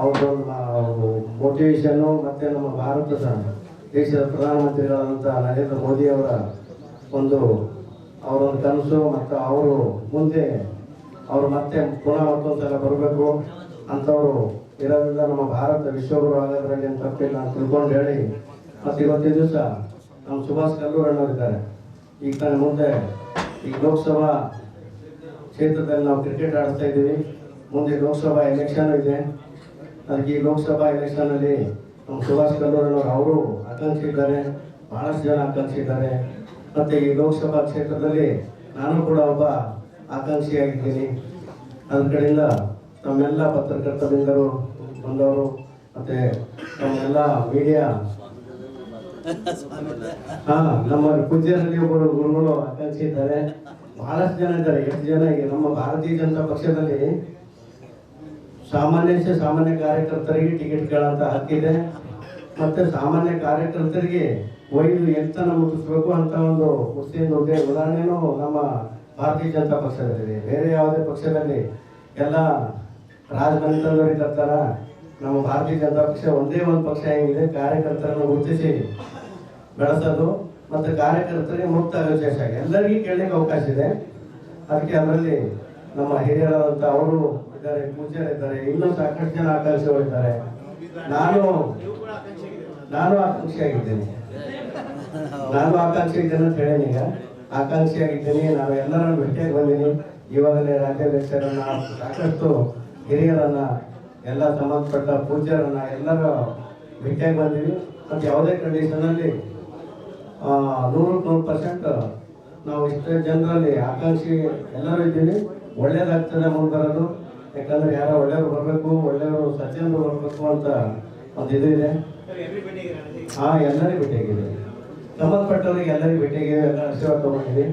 ಅವ್ರದ್ದೊಂದು ಮೋಟಿವೇಶನ್ನು ಮತ್ತು ನಮ್ಮ ಭಾರತದ ದೇಶದ ಪ್ರಧಾನಮಂತ್ರಿಗಳಾದಂಥ ನರೇಂದ್ರ ಮೋದಿಯವರ ಒಂದು ಅವರೊಂದು ಕನಸು ಮತ್ತು ಅವರು ಮುಂದೆ ಅವರು ಮತ್ತೆ ಪುನಃ ಮತ್ತೊಂದು ಸಲ ಬರಬೇಕು ಅಂಥವರು ಇರೋದ್ರಿಂದ ನಮ್ಮ ಭಾರತ ವಿಶ್ವಗುರು ಆಗೋದ್ರಲ್ಲಿ ಏನು ತಪ್ಪಿಲ್ಲ ಅಂತ ತಿಳ್ಕೊಂಡು ಹೇಳಿ, ಮತ್ತು ಇವತ್ತಿನ ದಿವಸ ನಮ್ಮ ಸುಭಾಷ್ ಕಲ್ಲೂರಣ್ಣವರಿದ್ದಾರೆ. ಈಗ ಮುಂದೆ ಈ ಲೋಕಸಭಾ ಕ್ಷೇತ್ರದಲ್ಲಿ ನಾವು ಕ್ರಿಕೆಟ್ ಆಡ್ತಾ ಇದ್ದೀವಿ. ಮುಂದೆ ಲೋಕಸಭಾ ಎಲೆಕ್ಷನ್ ಇದೆ. ಅದಕ್ಕೆ ಈ ಲೋಕಸಭಾ ಎಲೆಕ್ಷನಲ್ಲಿ ನಮ್ಮ ಸುಭಾಷ್ ಕಲ್ಲೂರಣ್ಣವರು ಅವರು ಆಕಾಂಕ್ಷಿ ಇದ್ದಾರೆ, ಬಹಳಷ್ಟು ಜನ ಆಕಾಂಕ್ಷಿ ಇದ್ದಾರೆ. ಮತ್ತು ಈ ಲೋಕಸಭಾ ಕ್ಷೇತ್ರದಲ್ಲಿ ನಾನು ಕೂಡ ಒಬ್ಬ ಆಕಾಂಕ್ಷಿಯಾಗಿದ್ದೀನಿ. ಅದ್ರ ಕಡೆಯಿಂದ ತಮ್ಮೆಲ್ಲ ಪತ್ರಕರ್ತ ಬಿಂದರು ಬಂದವರು ಮತ್ತು ನಮ್ಮೆಲ್ಲ ಮೀಡಿಯಾ ನಮ್ಮ ಪೂಜ್ಯರಲ್ಲಿ ಒಬ್ಬರು ಗುರುಗಳು ಆಕಾಂಕ್ಷಿ ಇದ್ದಾರೆ, ಬಹಳಷ್ಟು ಜನ ಇದ್ದಾರೆ. ಎಷ್ಟು ಜನ ಈಗ ನಮ್ಮ ಭಾರತೀಯ ಜನತಾ ಪಕ್ಷದಲ್ಲಿ ಸಾಮಾನ್ಯ ಕಾರ್ಯಕರ್ತರಿಗೆ ಟಿಕೆಟ್ ಕೇಳೋಂಥ ಹಕ್ಕಿದೆ, ಮತ್ತು ಸಾಮಾನ್ಯ ಕಾರ್ಯಕರ್ತರಿಗೆ ಒಯ್ದು ಎತ್ತನ ಮುಟ್ಟಿಸ್ಬೇಕು ಅಂತ ಒಂದು ಹುಸಿನ ಉದಾಹರಣೆನೂ ನಮ್ಮ ಭಾರತೀಯ ಜನತಾ ಪಕ್ಷದಲ್ಲಿದೆ. ಬೇರೆ ಯಾವುದೇ ಪಕ್ಷದಲ್ಲಿ ಎಲ್ಲ ರಾಜಮನೆತನದವರಿಗೆ ತರ್ತಾರ. ನಮ್ಮ ಭಾರತೀಯ ಜನತಾ ಪಕ್ಷ ಒಂದೇ ಒಂದು ಪಕ್ಷ ಹೆಂಗಿದೆ, ಕಾರ್ಯಕರ್ತರನ್ನು ಗುರುತಿಸಿ ಬೆಳೆಸೋದು ಮತ್ತು ಕಾರ್ಯಕರ್ತರಿಗೆ ಮುಕ್ತ ಅವಕಾಶ, ಎಲ್ಲರಿಗೂ ಕೇಳಲಿಕ್ಕೆ ಅವಕಾಶ ಇದೆ. ಅದಕ್ಕೆ ಅದರಲ್ಲಿ ನಮ್ಮ ಹಿರಿಯರಾದಂಥ ಅವರು ಇದ್ದಾರೆ, ಪೂಜ್ಯರಿದ್ದಾರೆ, ಇನ್ನೂ ಸಾಕಷ್ಟು ಜನ ಆಕಾಂಕ್ಷಿಗಳಿದ್ದಾರೆ. ನಾನು ಆಕಾಂಕ್ಷಿಯಾಗಿದ್ದೇನೆ ಅಂತ ಹೇಳೀನಿ. ಈಗ ಆಕಾಂಕ್ಷಿಯಾಗಿದ್ದೀನಿ. ನಾವು ಎಲ್ಲರನ್ನು ಭೇಟಿಯಾಗಿ ಬಂದೀನಿ. ಇವಾಗಲೇ ರಾಜ್ಯಾಧ್ಯಕ್ಷರನ್ನ, ಸಾಕಷ್ಟು ಹಿರಿಯರನ್ನ, ಎಲ್ಲ ಸಂಬಂಧಪಟ್ಟ ಪೂಜ್ಯರನ್ನ ಎಲ್ಲರೂ ಭೇಟಿಯಾಗಿ ಬಂದೀವಿ. ಮತ್ತು ಯಾವುದೇ ಕಂಡೀಷನಲ್ಲಿ 100% ನಾವು ಇಷ್ಟೇ ಜನರಲ್ಲಿ ಆಕಾಂಕ್ಷಿ ಎಲ್ಲರೂ ಇದ್ದೀವಿ. ಒಳ್ಳೇದಾಗ್ತದೆ ಮುಂದೆ ಬರೋದು. ಯಾಕಂದ್ರೆ ಯಾರೋ ಒಳ್ಳೆಯವರು ಬರಬೇಕು, ಒಳ್ಳೆಯವರು ಸಜ್ಜನರು ಬರಬೇಕು ಅಂತ ಒಂದು ಇದು ಇದೆ. ಎಲ್ಲರಿಗೂ ಭೇಟಿಯಾಗಿದೆ, ಸಂಬಂಧಪಟ್ಟವರಿಗೆ ಎಲ್ಲರಿಗೂ ಭೇಟಿಯಾಗಿವೆ, ಎಲ್ಲ ಆಶೀರ್ವಾದ ತಗೊಂಡಿದ್ದೀವಿ.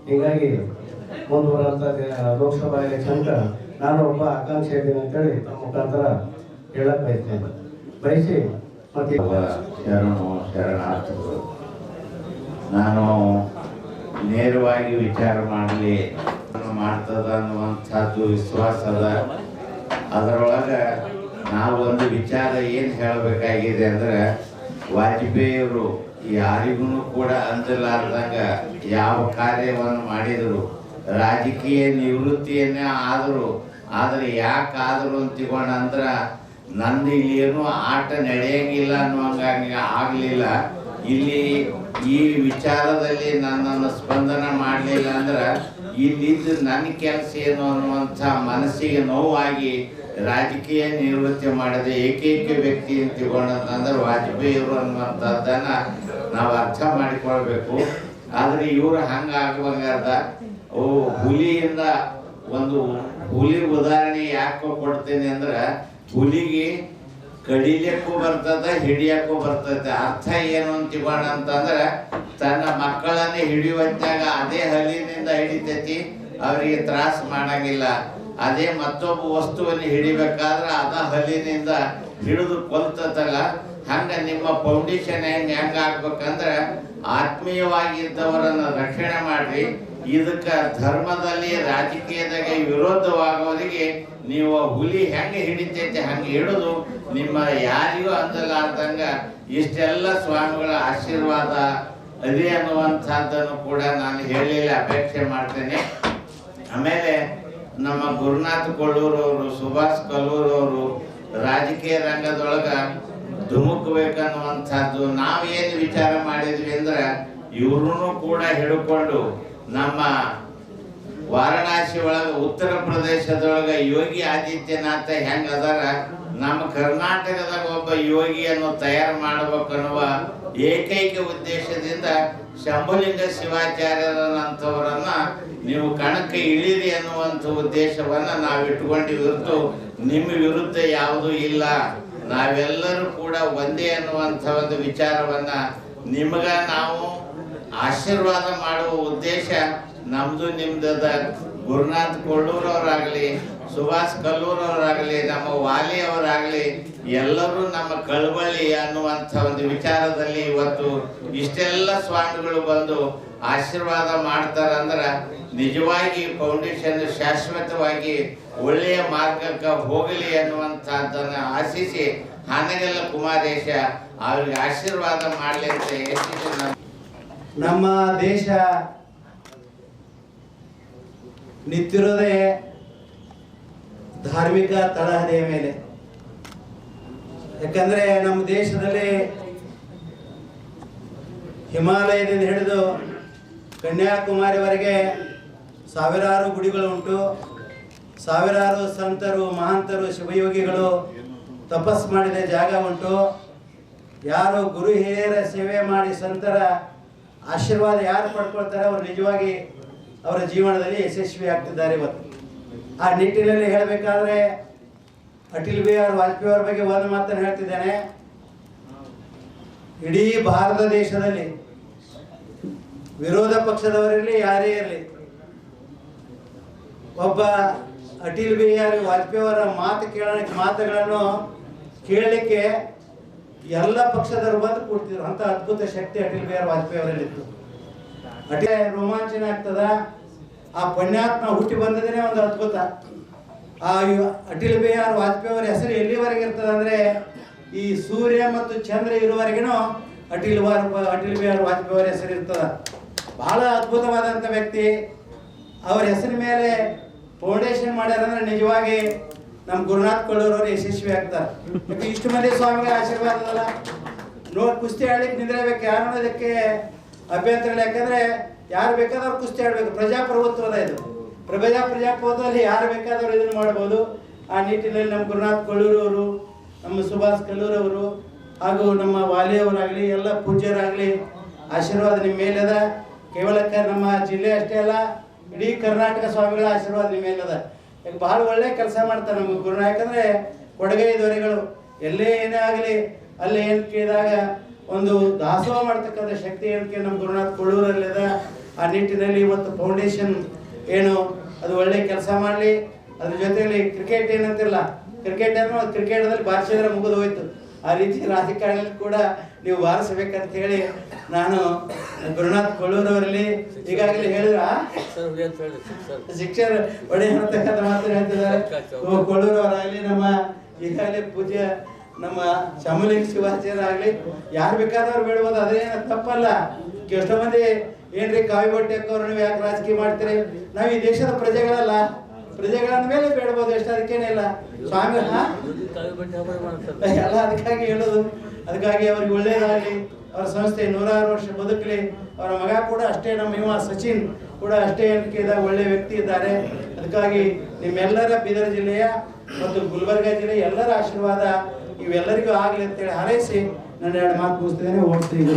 ಹೀಗಾಗಿ ಮುಂದುವರಂಥ ಲೋಕಸಭಾ ಎಲೆಕ್ಷನ್ಗೆ ನಾನು ಒಬ್ಬ ಆಕಾಂಕ್ಷಿ ಇದ್ದೀನಿ ಅಂತೇಳಿ ನಮ್ಮ ಮುಖಾಂತರ ಹೇಳಕ್ಕೆ ಬಯಸಿ ಮತ್ತೆ ಶರಣಾರ್ಥಿಗಳು. ನಾನು ನೇರವಾಗಿ ವಿಚಾರ ಮಾಡಲಿ ಮಾಡ್ತದ ಅನ್ನುವಂಥದ್ದು ವಿಶ್ವಾಸ ಅದ. ಅದರೊಳಗೆ ನಾವು ಒಂದು ವಿಚಾರ ಏನು ಹೇಳಬೇಕಾಗಿದೆ ಅಂದ್ರೆ, ವಾಜಪೇಯಿಯವರು ಯಾರಿಗೂ ಕೂಡ ಅಂಜಲಾರ್ದಂಗ ಯಾವ ಕಾರ್ಯವನ್ನು ಮಾಡಿದರು, ರಾಜಕೀಯ ನಿವೃತ್ತಿಯನ್ನೇ ಆದರು. ಆದರೆ ಯಾಕೆ ಆದರು ಅಂತ ತಿಳ್ಕೊಂಡ್ರೆ, ನಂದು ಇಲ್ಲಿ ಏನೂ ಆಟ ನಡೆಯಂಗಿಲ್ಲ ಅನ್ನುವಂಗಾಗಿ ಆಗಲಿಲ್ಲ. ಇಲ್ಲಿ ಈ ವಿಚಾರದಲ್ಲಿ ನನ್ನನ್ನು ಸ್ಪಂದನ ಮಾಡಲಿಲ್ಲ ಅಂದ್ರೆ ಇಲ್ಲಿದ್ದು ನನ್ನ ಕೆಲಸ ಏನು ಅನ್ನುವಂಥ ಮನಸ್ಸಿಗೆ ನೋವಾಗಿ ರಾಜಕೀಯ ನಿವೃತ್ತಿ ಮಾಡಿದ ಏಕೈಕ ವ್ಯಕ್ತಿ ಅಂತ ತಿಳ್ಕೊಂಡಂತಂದ್ರೆ ವಾಜಪೇಯಿಯವರು ಅನ್ನುವಂಥದ್ದನ್ನು ನಾವು ಅರ್ಥ ಮಾಡಿಕೊಳ್ಬೇಕು. ಆದರೆ ಇವರು ಹಂಗಾಗುವಂಗಾದ ಹುಲಿಯಿಂದ ಒಂದು ಹುಲಿ ಉದಾಹರಣೆ ಯಾಕೆ ಕೊಡ್ತೀನಿ ಅಂದ್ರೆ, ಹುಲಿಗೆ ಕಡಿಲಿಕ್ಕೂ ಬರ್ತದ, ಹಿಡಿಯಕ್ಕೂ ಬರ್ತದೆ. ಅರ್ಥ ಏನು ಅಂತೀವಣ ಅಂತಂದ್ರೆ ತನ್ನ ಮಕ್ಕಳನ್ನ ಹಿಡಿಯುವತ್ತಾಗ ಅದೇ ಹಲ್ಲಿನಿಂದ ಹಿಡಿತೈತಿ, ಅವರಿಗೆ ತ್ರಾಸ ಮಾಡಂಗಿಲ್ಲ. ಅದೇ ಮತ್ತೊಬ್ಬ ವಸ್ತುವನ್ನು ಹಿಡಿಬೇಕಾದ್ರೆ ಅದ ಹಲ್ಲಿನಿಂದ ಹಿಡಿದು ಕೊಲ್ತದಲ್ಲ. ಹಂಗ ನಿಮ್ಮ ಫೌಂಡೇಶನ್ ಹೆಂಗ ಆಗ್ಬೇಕಂದ್ರೆ ಆತ್ಮೀಯವಾಗಿದ್ದವರನ್ನ ರಕ್ಷಣೆ ಮಾಡ್ರಿ. ಇದಕ್ಕ ಧರ್ಮದಲ್ಲಿ ರಾಜಕೀಯದಾಗ ವಿರೋಧವಾಗೋರಿಗೆ ನೀವು ಹುಲಿ ಹೆಂಗೆ ಹಿಡಿತೈತೆ ಹಂಗೆ ಹಿಡಿದು ನಿಮ್ಮ ಯಾರಿಗೂ ಅಂದಲಾರ್ದಂಗ ಇಷ್ಟೆಲ್ಲ ಸ್ವಾಮಿಗಳ ಆಶೀರ್ವಾದ ಅದೇ ಅನ್ನುವಂಥದ್ದನ್ನು ಕೂಡ ನಾನು ಹೇಳಲಿಲ್ಲ, ಅಪೇಕ್ಷೆ ಮಾಡ್ತೇನೆ. ಆಮೇಲೆ ನಮ್ಮ ಗುರುನಾಥ್ ಕೊಳ್ಳೂರವರು, ಸುಭಾಷ್ ಕಲ್ಲೂರವರು ರಾಜಕೀಯ ರಂಗದೊಳಗ ಧುಮುಕ್ಬೇಕನ್ನುವಂಥದ್ದು ನಾವೇನು ವಿಚಾರ ಮಾಡಿದ್ವಿ ಅಂದ್ರೆ ಇವ್ರೂ ಕೂಡ ಹಿಡ್ಕೊಂಡು ನಮ್ಮ ವಾರಣಾಸಿ ಒಳಗ ಉತ್ತರ ಪ್ರದೇಶದೊಳಗ ಯೋಗಿ ಆದಿತ್ಯನಾಥ ಹೆಂಗ ಅದಾರ, ನಮ್ಮ ಕರ್ನಾಟಕದಾಗ ಒಬ್ಬ ಯೋಗಿಯನ್ನು ತಯಾರು ಮಾಡಬೇಕನ್ನುವ ಏಕೈಕ ಉದ್ದೇಶದಿಂದ ಶಂಭುಲಿಂಗ ಶಿವಾಚಾರ್ಯರಂಥವರನ್ನ ನೀವು ಕಣಕ್ಕೆ ಇಳಿರಿ ಅನ್ನುವಂಥ ಉದ್ದೇಶವನ್ನ ನಾವು ಇಟ್ಕೊಂಡಿವಿ ಹೊರತು ನಿಮ್ಮ ವಿರುದ್ಧ ಯಾವುದೂ ಇಲ್ಲ. ನಾವೆಲ್ಲರೂ ಕೂಡ ಒಂದೇ ಅನ್ನುವಂಥ ಒಂದು ವಿಚಾರವನ್ನ ನಿಮಗ ನಾವು ಆಶೀರ್ವಾದ ಮಾಡುವ ಉದ್ದೇಶ ನಮ್ದು ನಿಮ್ದದ. ಗುರುನಾಥ್ ಕೊಳ್ಳೂರವರಾಗಲಿ, ಸುಭಾಷ್ ಕಲ್ಲೂರವರಾಗಲಿ, ನಮ್ಮ ವಾಲಿ ಅವರಾಗಲಿ ಎಲ್ಲರೂ ನಮ್ಮ ಕಳವಳಿ ಅನ್ನುವಂಥ ಒಂದು ವಿಚಾರದಲ್ಲಿ ಇವತ್ತು ಇಷ್ಟೆಲ್ಲ ಸ್ವಾಮಿಗಳು ಬಂದು ಆಶೀರ್ವಾದ ಮಾಡ್ತಾರಂದ್ರೆ ನಿಜವಾಗಿ ಫೌಂಡೇಶನ್ ಶಾಶ್ವತವಾಗಿ ಒಳ್ಳೆಯ ಮಾರ್ಗಕ್ಕೆ ಹೋಗಲಿ ಅನ್ನುವಂಥದ್ದನ್ನು ಆಶಿಸಿ ಹಾನಗಲ್ಲ ಕುಮಾರೇಶ ಅವ್ರಿಗೆ ಆಶೀರ್ವಾದ ಮಾಡಲಿ ಅಂತ ಹೇಳ್ತಿದ್ದೀನಿ. ನಮ್ಮ ದೇಶ ನಿಂತಿರೋದೇ ಧಾರ್ಮಿಕ ತಳಹದಿಯ ಮೇಲೆ. ಯಾಕಂದ್ರೆ ನಮ್ಮ ದೇಶದಲ್ಲಿ ಹಿಮಾಲಯದಿಂದ ಹಿಡಿದು ಕನ್ಯಾಕುಮಾರಿವರೆಗೆ ಸಾವಿರಾರು ಗುಡಿಗಳು ಉಂಟು. ಸಾವಿರಾರು ಸಂತರು, ಮಹಾಂತರು, ಶಿವಯೋಗಿಗಳು ತಪಸ್ ಮಾಡಿದ ಜಾಗ ಉಂಟು. ಯಾರು ಗುರು ಹಿರಿಯರ ಸೇವೆ ಮಾಡಿ ಸಂತರ ಆಶೀರ್ವಾದ ಯಾರು ಪಡ್ಕೊಳ್ತಾರೆ ಅವರು ನಿಜವಾಗಿ ಅವರ ಜೀವನದಲ್ಲಿ ಯಶಸ್ವಿ ಆಗ್ತಿದ್ದಾರೆ. ಇವತ್ತು ಆ ನಿಟ್ಟಿನಲ್ಲಿ ಹೇಳಬೇಕಾದ್ರೆ ಅಟಲ್ ಬಿಹಾರಿ ವಾಜಪೇಯಿ ಅವರ ಬಗ್ಗೆ ಒಂದು ಮಾತನ್ನು ಹೇಳ್ತಿದ್ದೇನೆ. ಇಡೀ ಭಾರತ ದೇಶದಲ್ಲಿ ವಿರೋಧ ಪಕ್ಷದವರಿರಲಿ ಯಾರೇ ಇರಲಿ, ಒಬ್ಬ ಅಟಲ್ ಬಿಹಾರಿ ವಾಜಪೇಯಿ ಅವರ ಮಾತುಗಳನ್ನು ಕೇಳಲಿಕ್ಕೆ ಎಲ್ಲ ಪಕ್ಷದವರು ಬಂದು ಕೂಡ್ತಿದ್ರು. ಅಂತ ಅದ್ಭುತ ಶಕ್ತಿ ಅಟಲ್ ಬಿಹಾರಿ ವಾಜಪೇಯಿ ಅವರಲ್ಲಿತ್ತು. ರೋಮಾಂಚನ ಆಗ್ತದ. ಆ ಪುಣ್ಯಾತ್ಮ ಹುಟ್ಟಿ ಬಂದದೇನೆ ಒಂದು ಅದ್ಭುತ. ಆ ಅಟಲ್ ಬಿಹಾರಿ ವಾಜಪೇಯಿ ಅವರ ಹೆಸರು ಎಲ್ಲಿವರೆಗೆ ಇರ್ತದೆ ಅಂದ್ರೆ ಈ ಸೂರ್ಯ ಮತ್ತು ಚಂದ್ರ ಇರುವವರೆಗೂ ಅಟಲ್ ಬಿಹಾರಿ ವಾಜಪೇಯಿ ಅವರ ಹೆಸರು ಇರ್ತದ. ಬಹಳ ಅದ್ಭುತವಾದಂಥ ವ್ಯಕ್ತಿ. ಅವರ ಹೆಸರಿನ ಮೇಲೆ ಫೌಂಡೇಶನ್ ಮಾಡ್ಯಾರಂದ್ರೆ ನಿಜವಾಗಿ ನಮ್ಮ ಗುರುನಾಥ್ ಕೊಳ್ಳೂರವರು ಯಶಸ್ವಿ ಆಗ್ತಾರೆ. ಇಷ್ಟು ಮಂದಿ ಸ್ವಾಮಿಗಳ ಆಶೀರ್ವಾದ ಅಲ್ಲ. ಕುಸ್ತಿ ಆಡ್ಲಿಕ್ಕೆ ನಿಂದಿರಬೇಕು, ಯಾರು ಅನ್ನೋದಕ್ಕೆ ಅಭ್ಯಂತರ ಇಲ್ಲ. ಯಾಕಂದ್ರೆ ಯಾರು ಬೇಕಾದವ್ರು ಕುಸ್ತಿ ಆಡ್ಬೇಕು. ಪ್ರಜಾಪ್ರಭುತ್ವದ ಇದು. ಪ್ರಜಾಪ್ರಭುತ್ವದಲ್ಲಿ ಯಾರು ಬೇಕಾದವರು ಇದನ್ನು ಮಾಡ್ಬೋದು. ಆ ನಿಟ್ಟಿನಲ್ಲಿ ನಮ್ಮ ಗುರುನಾಥ್ ಕೊಳ್ಳೂರವರು, ನಮ್ಮ ಸುಭಾಷ್ ಕಲ್ಲೂರವರು ಹಾಗೂ ನಮ್ಮ ವಾಲಿಯವರಾಗಲಿ ಎಲ್ಲ ಪೂಜ್ಯರಾಗಲಿ ಆಶೀರ್ವಾದ ನಿಮ್ಮ ಮೇಲದ. ಕೇವಲ ನಮ್ಮ ಜಿಲ್ಲೆ ಅಷ್ಟೇ ಅಲ್ಲ, ಇಡೀ ಕರ್ನಾಟಕ ಸ್ವಾಮಿಗಳ ಆಶೀರ್ವಾದ ನಿಮ್ಮ ಮೇಲದ. ಈಗ ಬಹಳ ಒಳ್ಳೆ ಕೆಲಸ ಮಾಡ್ತಾರೆ ನಮ್ಮ ಗುರು. ಯಾಕಂದ್ರೆ ಕೊಡುಗೈ ದೊರೆಗಳು ಎಲ್ಲೇ ಏನೇ ಆಗಲಿ ಅಲ್ಲಿ ಏನು ಕೇಳಿದಾಗ ಒಂದು ದಾಸೋಹ ಮಾಡ್ತಕ್ಕಂಥ ಶಕ್ತಿ ಏನಕ್ಕೆ ನಮ್ಮ ಗುರುನಾಥ್ ಕೊಳ್ಳೂರಲ್ಲಿದೆ. ಆ ನಿಟ್ಟಿನಲ್ಲಿ ಇವತ್ತು ಫೌಂಡೇಶನ್ ಏನು ಅದು ಒಳ್ಳೆ ಕೆಲಸ ಮಾಡಲಿ. ಅದ್ರ ಜೊತೆಯಲ್ಲಿ ಕ್ರಿಕೆಟ್ ಏನಂತಿಲ್ಲ, ಕ್ರಿಕೆಟ್ ಅನ್ನೋ ಕ್ರಿಕೆಟ್ದಲ್ಲಿ ಬಾರಿಸಿದ್ರೆ ಮುಗಿದು ಹೋಯ್ತು. ಆ ರೀತಿ ರಾಜಕಾರಣದಲ್ಲಿ ಕೂಡ ನೀವು ಬಾರಿಸಬೇಕಂತ ಹೇಳಿ ನಾನು ಗುರುನಾಥ್ ಕೊಳ್ಳೂರವರಲ್ಲಿ ಈಗಾಗಲೇ ಹೇಳಿದ್ರ ಶಿಕ್ಷಣ ಒಡೆಯತಕ್ಕಂಥ ಮಾತನ್ನು ಹೇಳ್ತಿದ್ದಾರೆ. ಕೊಳ್ಳೂರವರಾಗಲಿ, ನಮ್ಮ ಈಗಾಗಲೇ ಪೂಜ್ಯ ನಮ್ಮ ಶಂಭುಲಿಂಗ ಶಿವಾಚಾರ್ಯರಾಗಲಿ ಯಾರು ಬೇಕಾದವ್ರು ಬೇಡ್ಬೋದು. ಅದೇನ ತಪ್ಪಲ್ಲ. ಎಷ್ಟೋ ಮಂದಿ ಏನ್ರಿ ಕಾವಿ ಬಟ್ಟೆ ಹಾಕೋರು ನೀವು ಯಾಕೆ ರಾಜಕೀಯ ಮಾಡ್ತೀರಿ? ನಾವು ಈ ದೇಶದ ಪ್ರಜೆಗಳಲ್ಲ, ಪ್ರಜೆಗಳಂದ ಮೇಲೆ ಬೇಡ್ಬೋದು. ಎಷ್ಟು ಅದಕ್ಕೇನಿಲ್ಲ ಸ್ವಾಮಿ ಎಲ್ಲ ಅದಕ್ಕಾಗಿ ಹೇಳೋದು. ಅದಕ್ಕಾಗಿ ಅವ್ರಿಗೆ ಒಳ್ಳೇದಾಗಲಿ, ಅವರ ಸಂಸ್ಥೆ 106 ವರ್ಷ ಬದುಕಲಿ. ಅವರ ಮಗ ಕೂಡ ಅಷ್ಟೇ, ನಮ್ಮ ಇವ ಸಚಿನ್ ಕೂಡ ಅಷ್ಟೇ ಎಣಿಕೆದಾಗ ಒಳ್ಳೆ ವ್ಯಕ್ತಿ ಇದ್ದಾರೆ. ಅದಕ್ಕಾಗಿ ನಿಮ್ಮೆಲ್ಲರ ಬೀದರ್ ಜಿಲ್ಲೆಯ ಮತ್ತು ಗುಲ್ಬರ್ಗ ಜಿಲ್ಲೆಯ ಎಲ್ಲರ ಆಶೀರ್ವಾದ ಇವೆಲ್ಲರಿಗೂ ಆಗಲಿ ಅಂತೇಳಿ ಹಾರೈಸಿ ನನ್ನ 2 ಮಾತು ಮುಗಿಸ್ತೇನೆ. ಓಡ್ತೀನಿ.